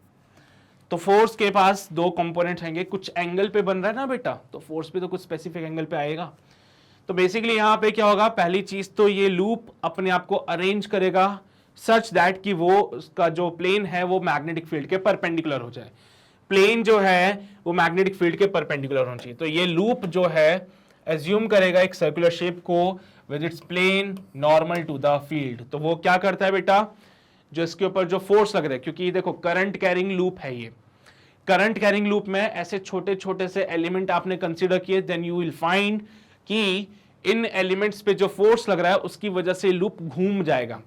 तो फोर्स के पास 2 कंपोनेंट रहेंगे, कुछ एंगल पे बन रहा है ना बेटा, तो फोर्स पे तो कुछ स्पेसिफिक एंगल पे आएगा। तो बेसिकली यहाँ पे क्या होगा, पहली चीज तो ये लूप अपने आप को अरेंज करेगा सच दैट कि वो उसका जो प्लेन है वो मैग्नेटिक फील्ड के परपेंडिकुलर हो जाए। प्लेन जो है वो मैग्नेटिक फील्ड के परपेंडिकुलर होना चाहिए। तो ये लूप जो है एज्यूम करेगा एक सर्कुलर शेप को with its plane normal to the field. तो वो क्या करता है बेटा, जो इसके ऊपर जो फोर्स लग रहा है, क्योंकि देखो करंट कैरिंग लूप है ये, करंट कैरिंग लूप में ऐसे छोटे छोटे से एलिमेंट आपने कंसीडर किए, देन यू विल फाइंड कि इन एलिमेंट्स पे जो फोर्स लग रहा है उसकी वजह से लूप घूम जाएगा,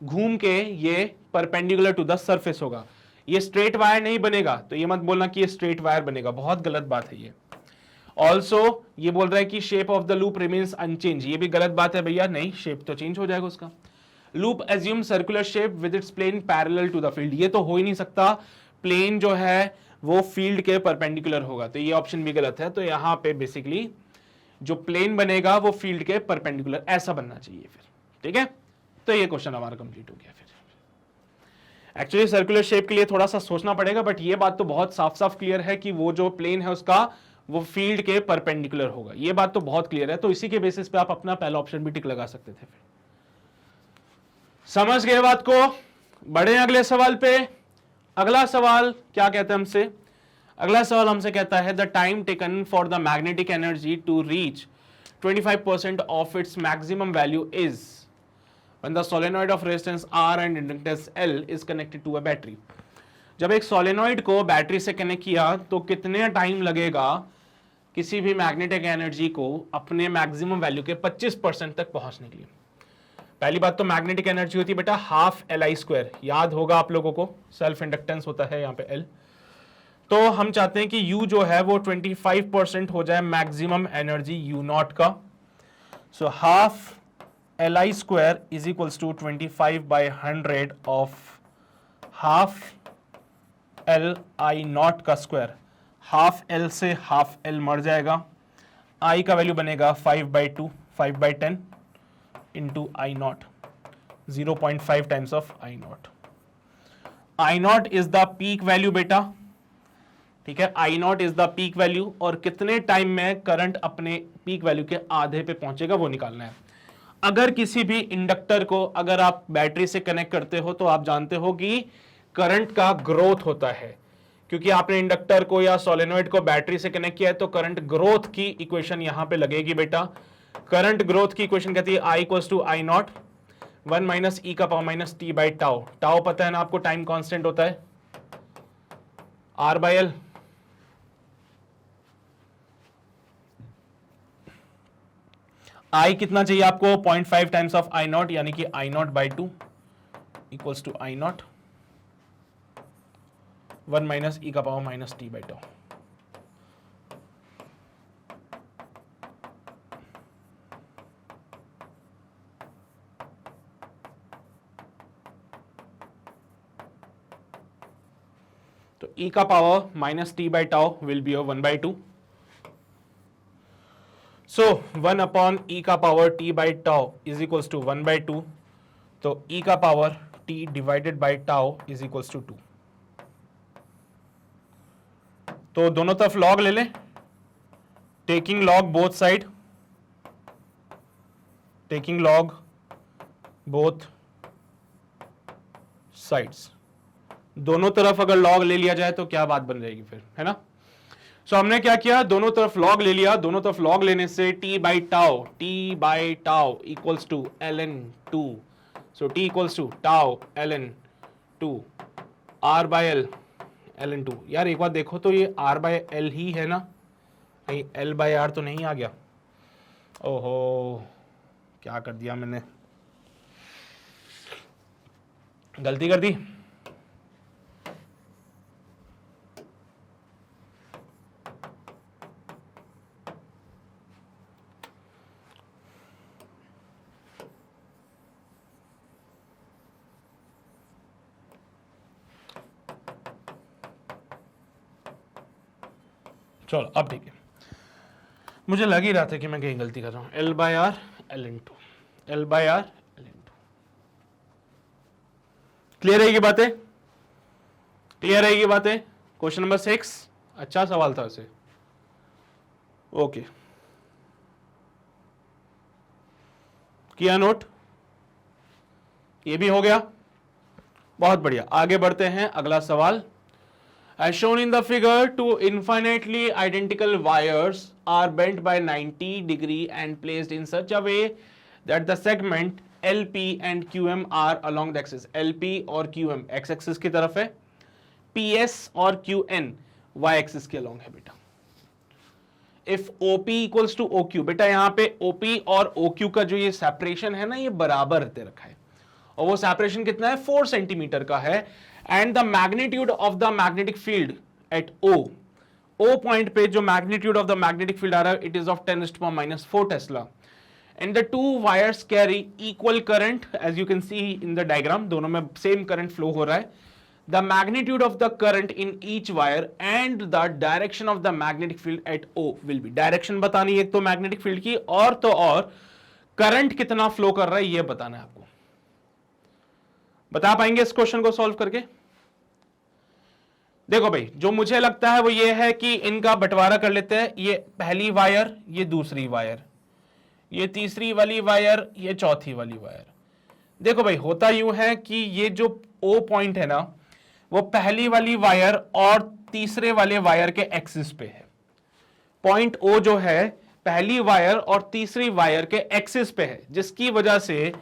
घूम के ये परपेंडिकुलर टू द सरफेस होगा। ये स्ट्रेट वायर नहीं बनेगा, तो ये मत बोलना कि ये स्ट्रेट वायर बनेगा, बहुत गलत बात है ये। ऑल्सो ये बोल रहा है कि shape of the loop remains unchanged, ये भी गलत बात है भैया, नहीं शेप तो चेंज हो जाएगा उसका। Loop assume circular shape with its plane parallel to the field, ये तो हो ही नहीं सकता, प्लेन जो है वो फील्ड के परपेंडिकुलर होगा, तो ये ऑप्शन भी गलत है। तो यहां पे बेसिकली जो प्लेन बनेगा वो फील्ड के परपेंडिकुलर ऐसा बनना चाहिए फिर, ठीक है। तो ये क्वेश्चन हमारा कंप्लीट हो गया। फिर एक्चुअली सर्कुलर शेप के लिए थोड़ा सा सोचना पड़ेगा, बट ये बात तो बहुत साफ साफ क्लियर है कि वो जो प्लेन है उसका वो फील्ड के परपेंडिकुलर होगा, ये बात तो बहुत क्लियर है। तो इसी के बेसिस पे आप अपना पहला ऑप्शन भी टिक लगा सकते थे। फिर समझ गए बात को, बढ़े अगले सवाल पे। अगला सवाल क्या कहता है हमसे, अगला सवाल हमसे कहता है the time taken for the magnetic energy to reach 25% of its maximum value is when the solenoid of resistance R and inductance L is connected to a battery। जब एक सोलेनॉइड को बैटरी से कनेक्ट किया तो कितने time लगेगा किसी भी मैग्नेटिक एनर्जी को अपने मैक्सिमम वैल्यू के 25% तक पहुंचने के लिए। पहली बात तो मैग्नेटिक एनर्जी होती है बेटा हाफ Li², याद होगा आप लोगों को, सेल्फ इंडक्टेंस होता है यहाँ पे L। तो हम चाहते हैं कि U जो है वो 25% हो जाए मैक्सिमम एनर्जी U0 का। So half Li² is equals to 25/100 of half Li0 का स्क्वायर। हाफ L से हाफ L मर जाएगा, I का वैल्यू बनेगा 5/2, 5/10 into I0, 0.5 times of I0। I0 is the peak value बेटा, ठीक है, I0 is the peak value, और कितने टाइम में करंट अपने पीक वैल्यू के आधे पे पहुंचेगा वो निकालना है। अगर किसी भी इंडक्टर को अगर आप बैटरी से कनेक्ट करते हो तो आप जानते हो कि करंट का ग्रोथ होता है, क्योंकि आपने इंडक्टर को या सोलेनॉइड को बैटरी से कनेक्ट किया है तो करंट ग्रोथ की इक्वेशन यहां पे लगेगी बेटा। करंट ग्रोथ की इक्वेशन कहती है I equals to I0 1 minus E का power minus T by tau. Tau पता है ना आपको, टाइम कांस्टेंट होता है R/L। I कितना चाहिए आपको, 0.5 टाइम्स ऑफ I0, यानी कि I0/2 equals to I0 1 minus E का power minus T by tau. तो ई का power minus T by tau will be 1/2। So 1 upon E का power T by tau is equals to 1/2। तो E का power T divided by tau is equals to 2। तो दोनों तरफ log ले लें, taking log both side, taking log both sides, दोनों तरफ अगर लॉग ले लिया जाए तो क्या बात बन जाएगी फिर, है ना। सो हमने क्या किया, दोनों तरफ लॉग ले लिया, दोनों तरफ लॉग लेने से T by tau equals to ln2। So T equals to tau ln2, R/L ln2। यार एक बार देखो तो ये R/L ही है ना, कहीं L/R तो नहीं आ गया। ओहो क्या कर दिया मैंने, गलती कर दी। चलो अब ठीक है, मुझे लग ही रहा था कि मैं कहीं गलती कर रहा हूं। L/R ln2, L/R ln2। Clear रहेगी बातें, क्लियर रहेगी बातें। क्वेश्चन नंबर 6 अच्छा सवाल था वैसे, ओके किया नोट, ये भी हो गया। बहुत बढ़िया, आगे बढ़ते हैं, अगला सवाल। As shown in the figure, two infinitely identical wires are bent by 90 degree and placed in such a way that the segment LP and QM are along the axis. LP और QM x axis की तरफ है, PS और QN y axis के along है बेटा। If OP equals to OQ, बेटा यहाँ पे OP और OQ का जो ये सेपरेशन है ना, ये बराबर दे रखा है, और वो सेपरेशन कितना है, 4 सेंटीमीटर का है। And the magnitude of the magnetic field at O point पे जो magnitude of the magnetic field आ रहा है, it is of 10⁻⁴ tesla. And the two wires carry equal current, as you can see in the diagram, दोनों में same current flow हो रहा है। The magnitude of the current in each wire and the direction of the magnetic field at O will B, direction बतानी है एक तो magnetic field की, और तो और करंट कितना फ्लो कर रहा है ये बताना है आपको। बता पाएंगे इस क्वेश्चन को सॉल्व करके? देखो भाई, जो मुझे लगता है वो ये है कि इनका बंटवारा कर लेते हैं, ये पहली वायर, ये दूसरी वायर, ये तीसरी वाली वायर, ये चौथी वाली वायर। देखो भाई, होता यूं है कि ये जो ओ पॉइंट है ना, वो पहली वाली वायर और तीसरे वाले वायर के एक्सिस पे है। पॉइंट ओ जो है पहली वायर और तीसरी वायर के एक्सिस पे है, जिसकी वजह से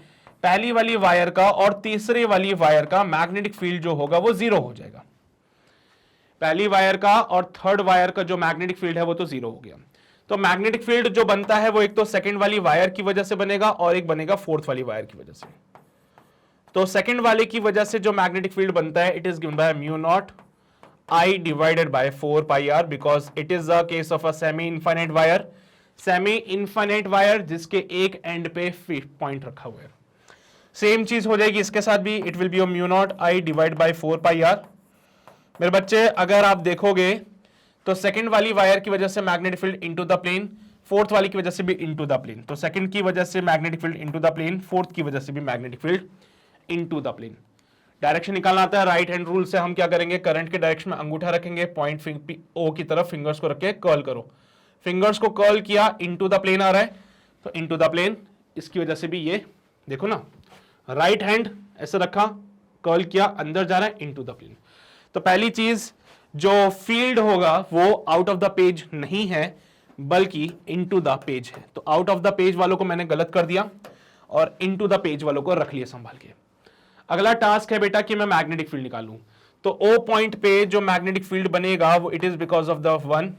पहली वाली वायर का और तीसरी वाली वायर का मैग्नेटिक फील्ड जो होगा वो जीरो हो जाएगा। पहली वायर का और थर्ड वायर का जो मैग्नेटिक फील्ड है वो तो जीरो हो गया। तो मैग्नेटिक फील्ड जो बनता है वो एक तो सेकंड वाली वायर की वजह से बनेगा और एक बनेगा फोर्थ वाली वायर की वजह से। तो सेकंड वाले की वजह से जो मैग्नेटिक फील्ड बनता है, it is given by μ0 I divided by 4 pi r, because it is the case of a semi infinite wire. Semi infinite wire जिसके एक एंड पे पॉइंट रखा हुआ है। सेम चीज हो जाएगी इसके साथ भी, it will be μ0 I divide by 4 pi r। मेरे बच्चे, अगर आप देखोगे तो सेकंड वाली वायर की वजह से magnetic field into the plane, fourth वाली की वजह से भी इनटू द प्लेन। तो सेकंड की वजह से magnetic field into the plane, fourth की वजह से भी magnetic field into the plane. Direction निकालना आता है, राइट हैंड रूल से हम क्या करेंगे, करंट के डायरेक्शन में अंगूठा रखेंगे, पॉइंट ओ की तरफ फिंगर्स को रख के कर्ल करो। फिंगर्स को कर्ल किया, इनटू द प्लेन आ रहा है, तो इनटू द प्लेन, इसकी वजह से भी ये देखो ना, राइट हैंड ऐसे रखा, कर्ल किया, अंदर जा रहा है, इनटू द प्लेन। तो पहली चीज, जो फील्ड होगा वो आउट ऑफ द पेज नहीं है बल्कि इनटू द पेज है। तो आउट ऑफ द पेज वालों को मैंने गलत कर दिया और इनटू द पेज वालों को रख लिया संभाल के। अगला टास्क है बेटा कि मैं मैग्नेटिक फील्ड निकालूं। तो ओ पॉइंट पे जो मैग्नेटिक फील्ड बनेगा वो it is because of the 1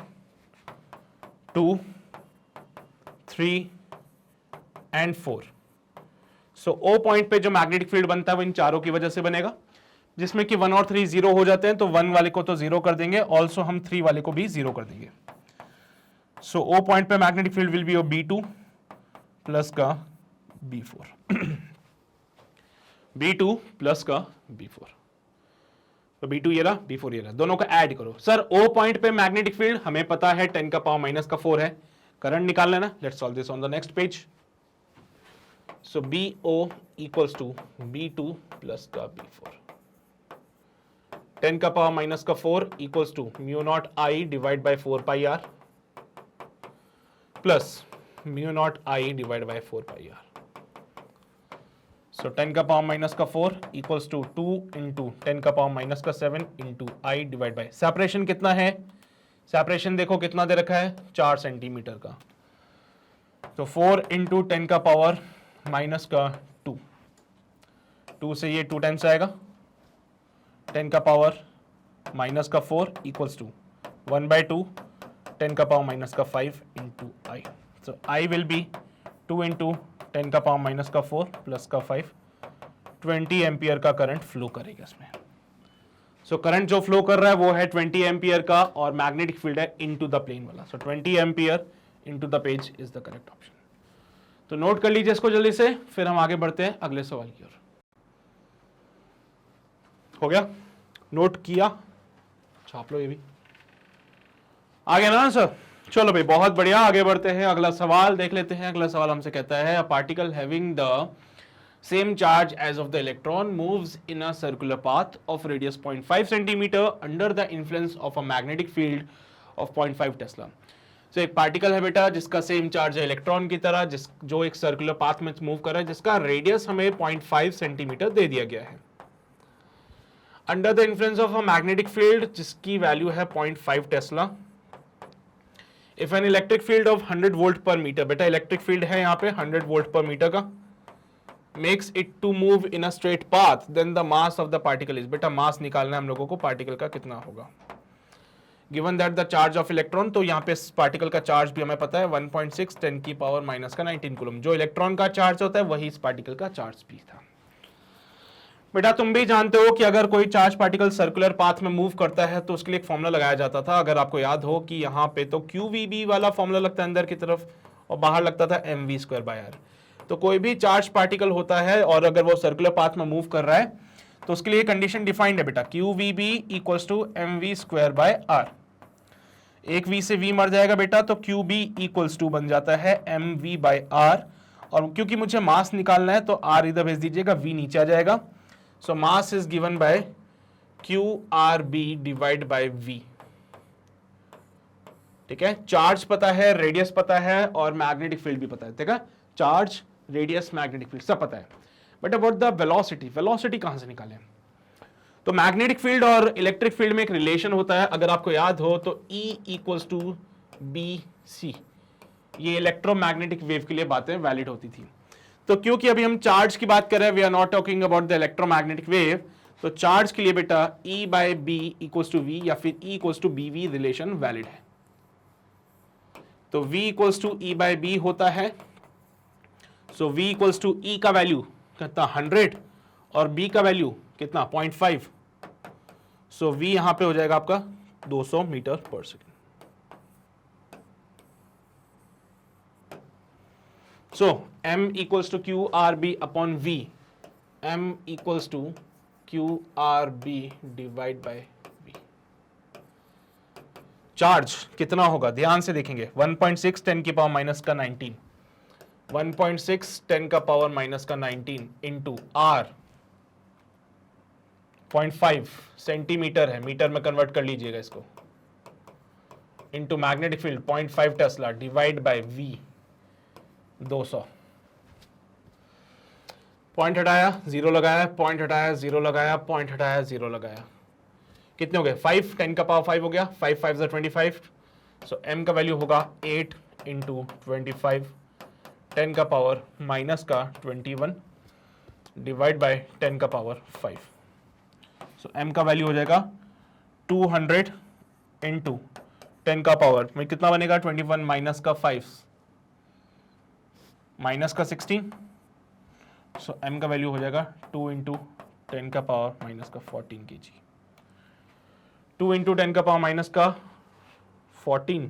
2 3 and 4। So O point पे जो मैग्नेटिक फील्ड बनता है वो इन चारों की वजह से बनेगा, जिसमें कि 1 और 3 जीरो हो जाते हैं, तो 1 वाले को तो जीरो कर देंगे, ऑल्सो हम 3 वाले को भी जीरो कर देंगे। सो ओ पॉइंट पे magnetic field will B B2 plus का B4 B2 प्लस का B4। तो B2 ये रहा, B4 ये रहा, दोनों का ऐड करो। सर ओ पॉइंट पे मैग्नेटिक फील्ड हमें पता है 10⁻⁻⁴ है, करंट निकाल लेना। Let's solve this on the next page. So BO equals to B2 plus का B4, 10⁻⁻⁴ equals to μ0 I divide by 4 pi r plus μ0 I divide by 4 pi r। So 10⁻⁴ equals to 2 into 10⁻⁷ into I divide bye, separation कितना है, separation देखो कितना दे रखा है, 4 centimetre का। तो 4 into 10⁻⁻2, 2 से ये 2 टाइम्स आएगा, 10⁻⁻⁴ equals to 1/2 10⁻⁵ into I। So I will be 2 into 10⁻⁻⁴ plus का 5, 20 एम्पियर का करंट फ्लो करेगा इसमें। सो करंट जो फ्लो कर रहा है वो है 20 एम्पियर का और मैग्नेटिक फील्ड है इनटू द प्लेन वाला। सो 20 ampere into the page is the correct option. तो नोट कर लीजिए इसको जल्दी से, फिर हम आगे बढ़ते हैं अगले सवाल की ओर। हो गया, नोट किया, छाप लो ये भी, आ गया ना सर। चलो भाई बहुत बढ़िया, आगे बढ़ते हैं, अगला सवाल देख लेते हैं। अगला सवाल हमसे कहता है a particle having the same charge as of the electron moves in a circular path of radius 0.5 centimetre under the influence of a magnetic field of 0.5 tesla. तो एक पार्टिकल है बेटा जिसका सेम चार्ज है इलेक्ट्रॉन की तरह, जो एक सर्कुलर पाथ में मूव कर रहा है, जिसका रेडियस हमें 0.5 सेंटीमीटर दे दिया गया है। Under the influence of a magnetic field जिसकी वैल्यू है 0.5 टेस्ला, if an electric field of 100 volt per metre, बेटा इलेक्ट्रिक फील्ड है यहाँ पे 100 वोल्ट पर मीटर का, makes it to move in a straight path, then the mass of the particle is, बेटा mass निकालना है हम लोगों को पार्टिकल का कितना होगा, given that the charge of electron, तो यहाँ पे पार्टिकल का चार्ज भी हमें पता है 1.6 10 की पावर माइनस का 19 कूलम, जो इलेक्ट्रॉन का चार्ज होता है वही इस पार्टिकल का चार्ज भी था। बेटा तुम भी जानते हो कि अगर कोई चार्ज पार्टिकल सर्कुलर पाथ में मूव करता है तो उसके लिए एक फॉर्मूला लगाया जाता था, अगर आपको याद हो कि यहाँ पे तो QVB वाला फॉर्मूला लगता है अंदर की तरफ और बाहर लगता था mv²/r। तो कोई भी चार्ज पार्टिकल होता है और अगर वो सर्कुलर पाथ में मूव कर रहा है तो उसके लिए कंडीशन डिफाइंड है बेटा, QVB = mv²/r। एक v से v मर जाएगा बेटा, तो QB बन जाता है mv/r, और क्योंकि मुझे मास निकालना है तो r इधर भेज दीजिएगा, v नीचे आ जाएगा। So mass is given by QRB divided by V। ठीक है, चार्ज पता है, रेडियस पता है और मैग्नेटिक फील्ड भी पता है, ठीक है, चार्ज, रेडियस, मैग्नेटिक फील्ड सब पता है, but about the velocity, velocity कहां से निकालें? तो मैग्नेटिक फील्ड और इलेक्ट्रिक फील्ड में एक रिलेशन होता है, अगर आपको याद हो तो E = BC, ये इलेक्ट्रोमैग्नेटिक वेव के लिए बातें वैलिड होती थी। तो क्योंकि अभी हम चार्ज की बात कर रहे हैं, we are not talking about the electromagnetic wave, तो चार्ज के लिए बेटा E/B = V या फिर E = BV रिलेशन वैलिड है। तो V = E/B होता है, सो V = E का वैल्यू कितना 100 और B का वैल्यू कितना 0.5, सो V यहां पे हो जाएगा आपका 200 मीटर पर second. So m = QRB upon V, m = QRB divided by V। Charge कितना होगा ध्यान से देखेंगे, 1.6 10 की पावर माइनस का 19, 1.6 10 का पावर माइनस का 19 इंटू R, 0.5 सेंटीमीटर है, मीटर में कन्वर्ट कर लीजिएगा इसको, into magnetic field 0.5 Tesla divide by V 200। Point हटाया, जीरो लगाया, पॉइंट हटाया, जीरो लगाया, पॉइंट हटाया, जीरो लगाया, कितने हो गए 5, 10 का पावर 5 हो गया, 5 5 = 25, सो m का वैल्यू होगा 8 × 25, 10 का पावर माइनस का 21 डिवाइड बाय 10 का पावर 5, सो m का वैल्यू हो जाएगा 200 × 10 का पावर में कितना बनेगा 21 माइनस का 5 माइनस का 16, सो m का वैल्यू हो जाएगा 2 × 10 का पावर माइनस का 14 kg। 2 × 10 का पावर माइनस का 14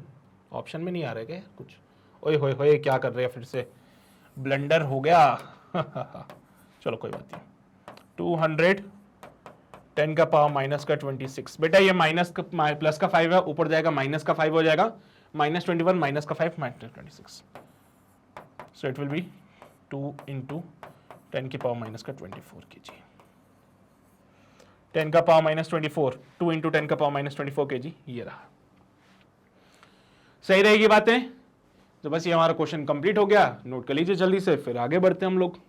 ऑप्शन में नहीं आ रहा है क्या कुछ? ओए होए होए क्या कर रहे हैं, फिर से ब्लंडर हो गया चलो कोई बात नहीं। 200 10 का पावर माइनस का 26, बेटा ये माइनस का प्लस का 5 है, ऊपर जाएगा माइनस का 5 हो जाएगा, -21 माइनस का 5 -26, so it will be 2 × 10 की पावर माइनस का 24 kg। 10 का पावर -24, 2 × 10 का पावर -24 kg, ये रहा। सही रहेगी बातें? तो बस ये हमारा क्वेश्चन कंप्लीट हो गया, नोट कर लीजिए जल्दी से, फिर आगे बढ़ते हैं हम लोग।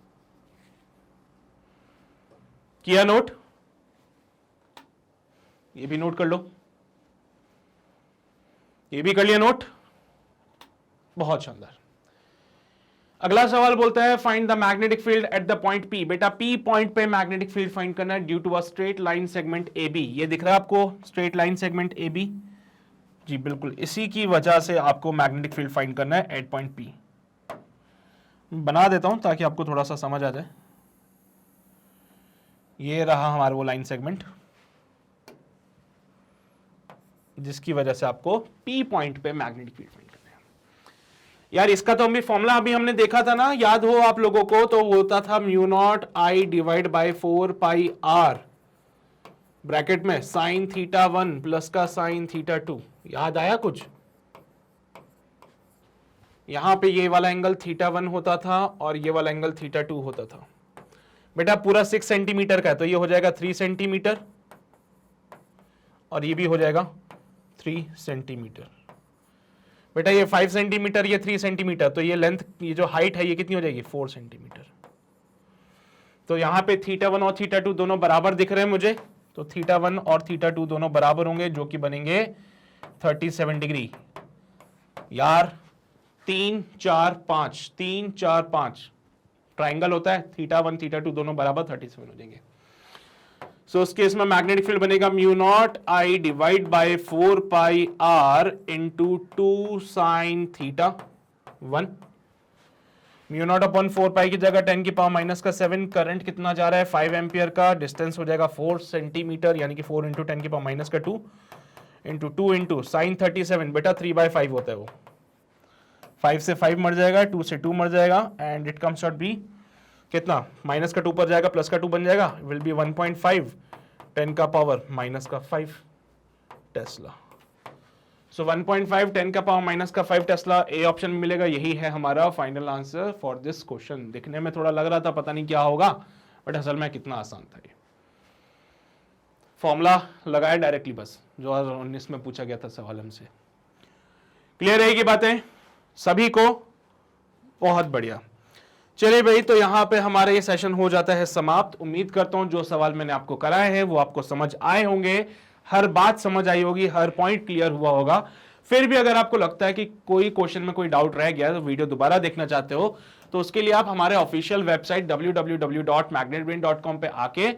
किया नोट? ये भी नोट कर लो, ये भी कर लिया नोट, बहुत शानदार। अगला सवाल बोलता है find the magnetic field at the point P। बेटा P पॉइंट पे मैग्नेटिक फील्ड फाइंड करना है due to a straight line segment AB। ये दिख रहा है आपको स्ट्रेट लाइन सेगमेंट AB? जी बिल्कुल, इसी की वजह से आपको मैग्नेटिक फील्ड फाइंड करना है एट पॉइंट P। बना देता हूं ताकि आपको थोड़ा सा समझ आ जाए। ये रहा हमारा वो लाइन सेगमेंट जिसकी वजह से आपको P पॉइंट पे मैग्नेटिक फील्ड फाइंड करना है। यार इसका तो फॉर्मूला अभी हमने देखा था ना, याद हो आप लोगों को, तो होता था μ0I divide by 4πr bracket में sin θ1 प्लस का sin θ2। याद आया कुछ? यहां पे ये वाला एंगल θ1 होता था और ये वाला एंगल θ2 होता था। बेटा पूरा 6 सेंटीमीटर का है तो ये हो जाएगा 3 सेंटीमीटर और ये भी हो जाएगा 3 सेंटीमीटर। बेटा ये 5 सेंटीमीटर, ये 3 सेंटीमीटर, तो ये लेंथ, ये जो हाइट है ये कितनी हो जाएगी 4 सेंटीमीटर। तो यहां पे θ1 और θ2 दोनों बराबर दिख रहे हैं मुझे, तो θ1 और θ2 दोनों बराबर होंगे, जो कि बनेंगे 37 डिग्री। यार 3 4 5 3 4 5 ट्राइंगल होता है, θ1 θ2 दोनों बराबर 37 हो जाएंगे। सो उस केस में मैग्नेटिक फील्ड बनेगा mu not I divide by 4 pi R into 2 sine θ1। Mu not upon 4 pi की जगह 10 की पावर माइनस का 7, करंट कितना जा रहा है 5 एम्पियर का, डिस्टेंस हो जाएगा 4 सेंटीमीटर, यानी कि 4 इंटू 10 की पावर माइनस का 2 इंटू 2 इंटू साइन 37, बेटा 3/5 होता है वो, 5 से 5 मर जाएगा, 2 से 2 मर जाएगा, and it comes out be कितना, माइनस का 2 पर जाएगा प्लस का 2 बन जाएगा, विल बी 1.5 10 का पावर माइनस का 5 टेस्ला। सो 1.5 10 का पावर माइनस का 5 टेस्ला ए ऑप्शन में मिलेगा। यही है हमारा final answer for this question. दिखने में थोड़ा लग रहा था पता नहीं क्या होगा, बट असल में कितना आसान था ये। फॉर्मूला लगाया डायरेक्टली बस, 2019 में पूछा गया था सवाल हमसे। क्लियर रहेगी बातें सभी को? बहुत बढ़िया। चलिए भाई, तो यहां पे हमारा ये सेशन हो जाता है समाप्त। उम्मीद करता हूं जो सवाल मैंने आपको कराए हैं वो आपको समझ आए होंगे, हर बात समझ आई होगी, हर पॉइंट क्लियर हुआ होगा। फिर भी अगर आपको लगता है कि कोई क्वेश्चन में कोई डाउट रह गया, तो वीडियो दोबारा देखना चाहते हो, तो उसके लिए आप हमारे ऑफिशियल वेबसाइट www.magnetbrain.com पे आके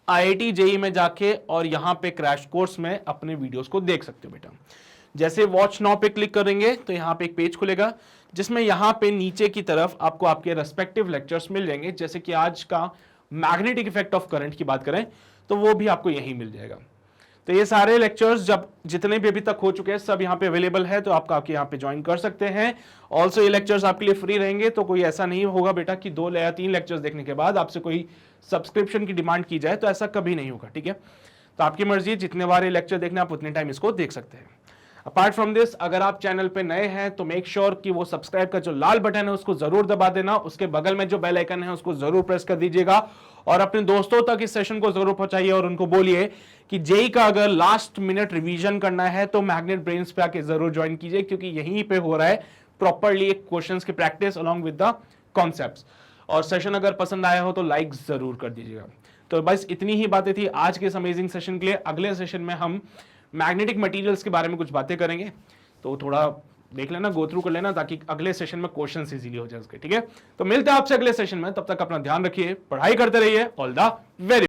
IIT JEE में जाके और यहां पे क्रैश कोर्स में अपने वीडियोस को देख सकते हो बेटा। जैसे वॉच नाउ पे क्लिक करेंगे तो यहाँ पे एक पेज खुलेगा, जिसमें यहाँ पे नीचे की तरफ आपको आपके रेस्पेक्टिव लेक्चर्स मिल जाएंगे। जैसे कि आज का मैग्नेटिक इफेक्ट ऑफ करंट की बात करें तो वो भी आपको यहीं मिल जाएगा। तो ये सारे लेक्चर्स जब जितने भी अभी तक हो चुके हैं सब यहाँ पे अवेलेबल है, तो आप यहाँ पे ज्वाइन कर सकते हैं। ऑल्सो ये लेक्चर्स आपके लिए फ्री रहेंगे, तो कोई ऐसा नहीं होगा बेटा कि 2 या 3 लेक्चर्स देखने के बाद आपसे कोई सब्सक्रिप्शन की डिमांड की जाए, तो ऐसा कभी नहीं होगा, ठीक है। तो आपकी मर्जी, जितने बार ये लेक्चर देखना आप उतने टाइम इसको देख सकते हैं। अपार्ट फ्रॉम दिस, अगर आप चैनल पे नए हैं तो मेक श्योर कि वो सब्सक्राइब का जो लाल बटन है उसको जरूर दबा देना, उसके बगल में जो बेल आइकन है उसको जरूर प्रेस कर दीजिएगा, और अपने दोस्तों तक इस सेशन को जरूर पहुंचाइए और उनको बोलिए कि जेई का अगर लास्ट मिनट रिवीजन करना है तो मैग्नेट ब्रेन्स पे आके जरूर ज्वाइन कीजिए, क्योंकि यहीं पे हो रहा है प्रॉपरली क्वेश्चंस की practice along with the concepts. और सेशन अगर पसंद आया हो तो लाइक जरूर कर दीजिएगा। तो बस इतनी ही बातें थी आज के इस अमेजिंग सेशन के लिए। अगले सेशन में हम मैग्नेटिक मटेरियल्स के बारे में कुछ बातें करेंगे, तो थोड़ा देख लेना, गो थ्रू कर लेना, ताकि अगले सेशन में क्वेश्चंस इजीली हो जाए उसके, ठीक है। तो मिलते हैं आपसे अगले सेशन में, तब तक अपना ध्यान रखिए, पढ़ाई करते रहिए। All the very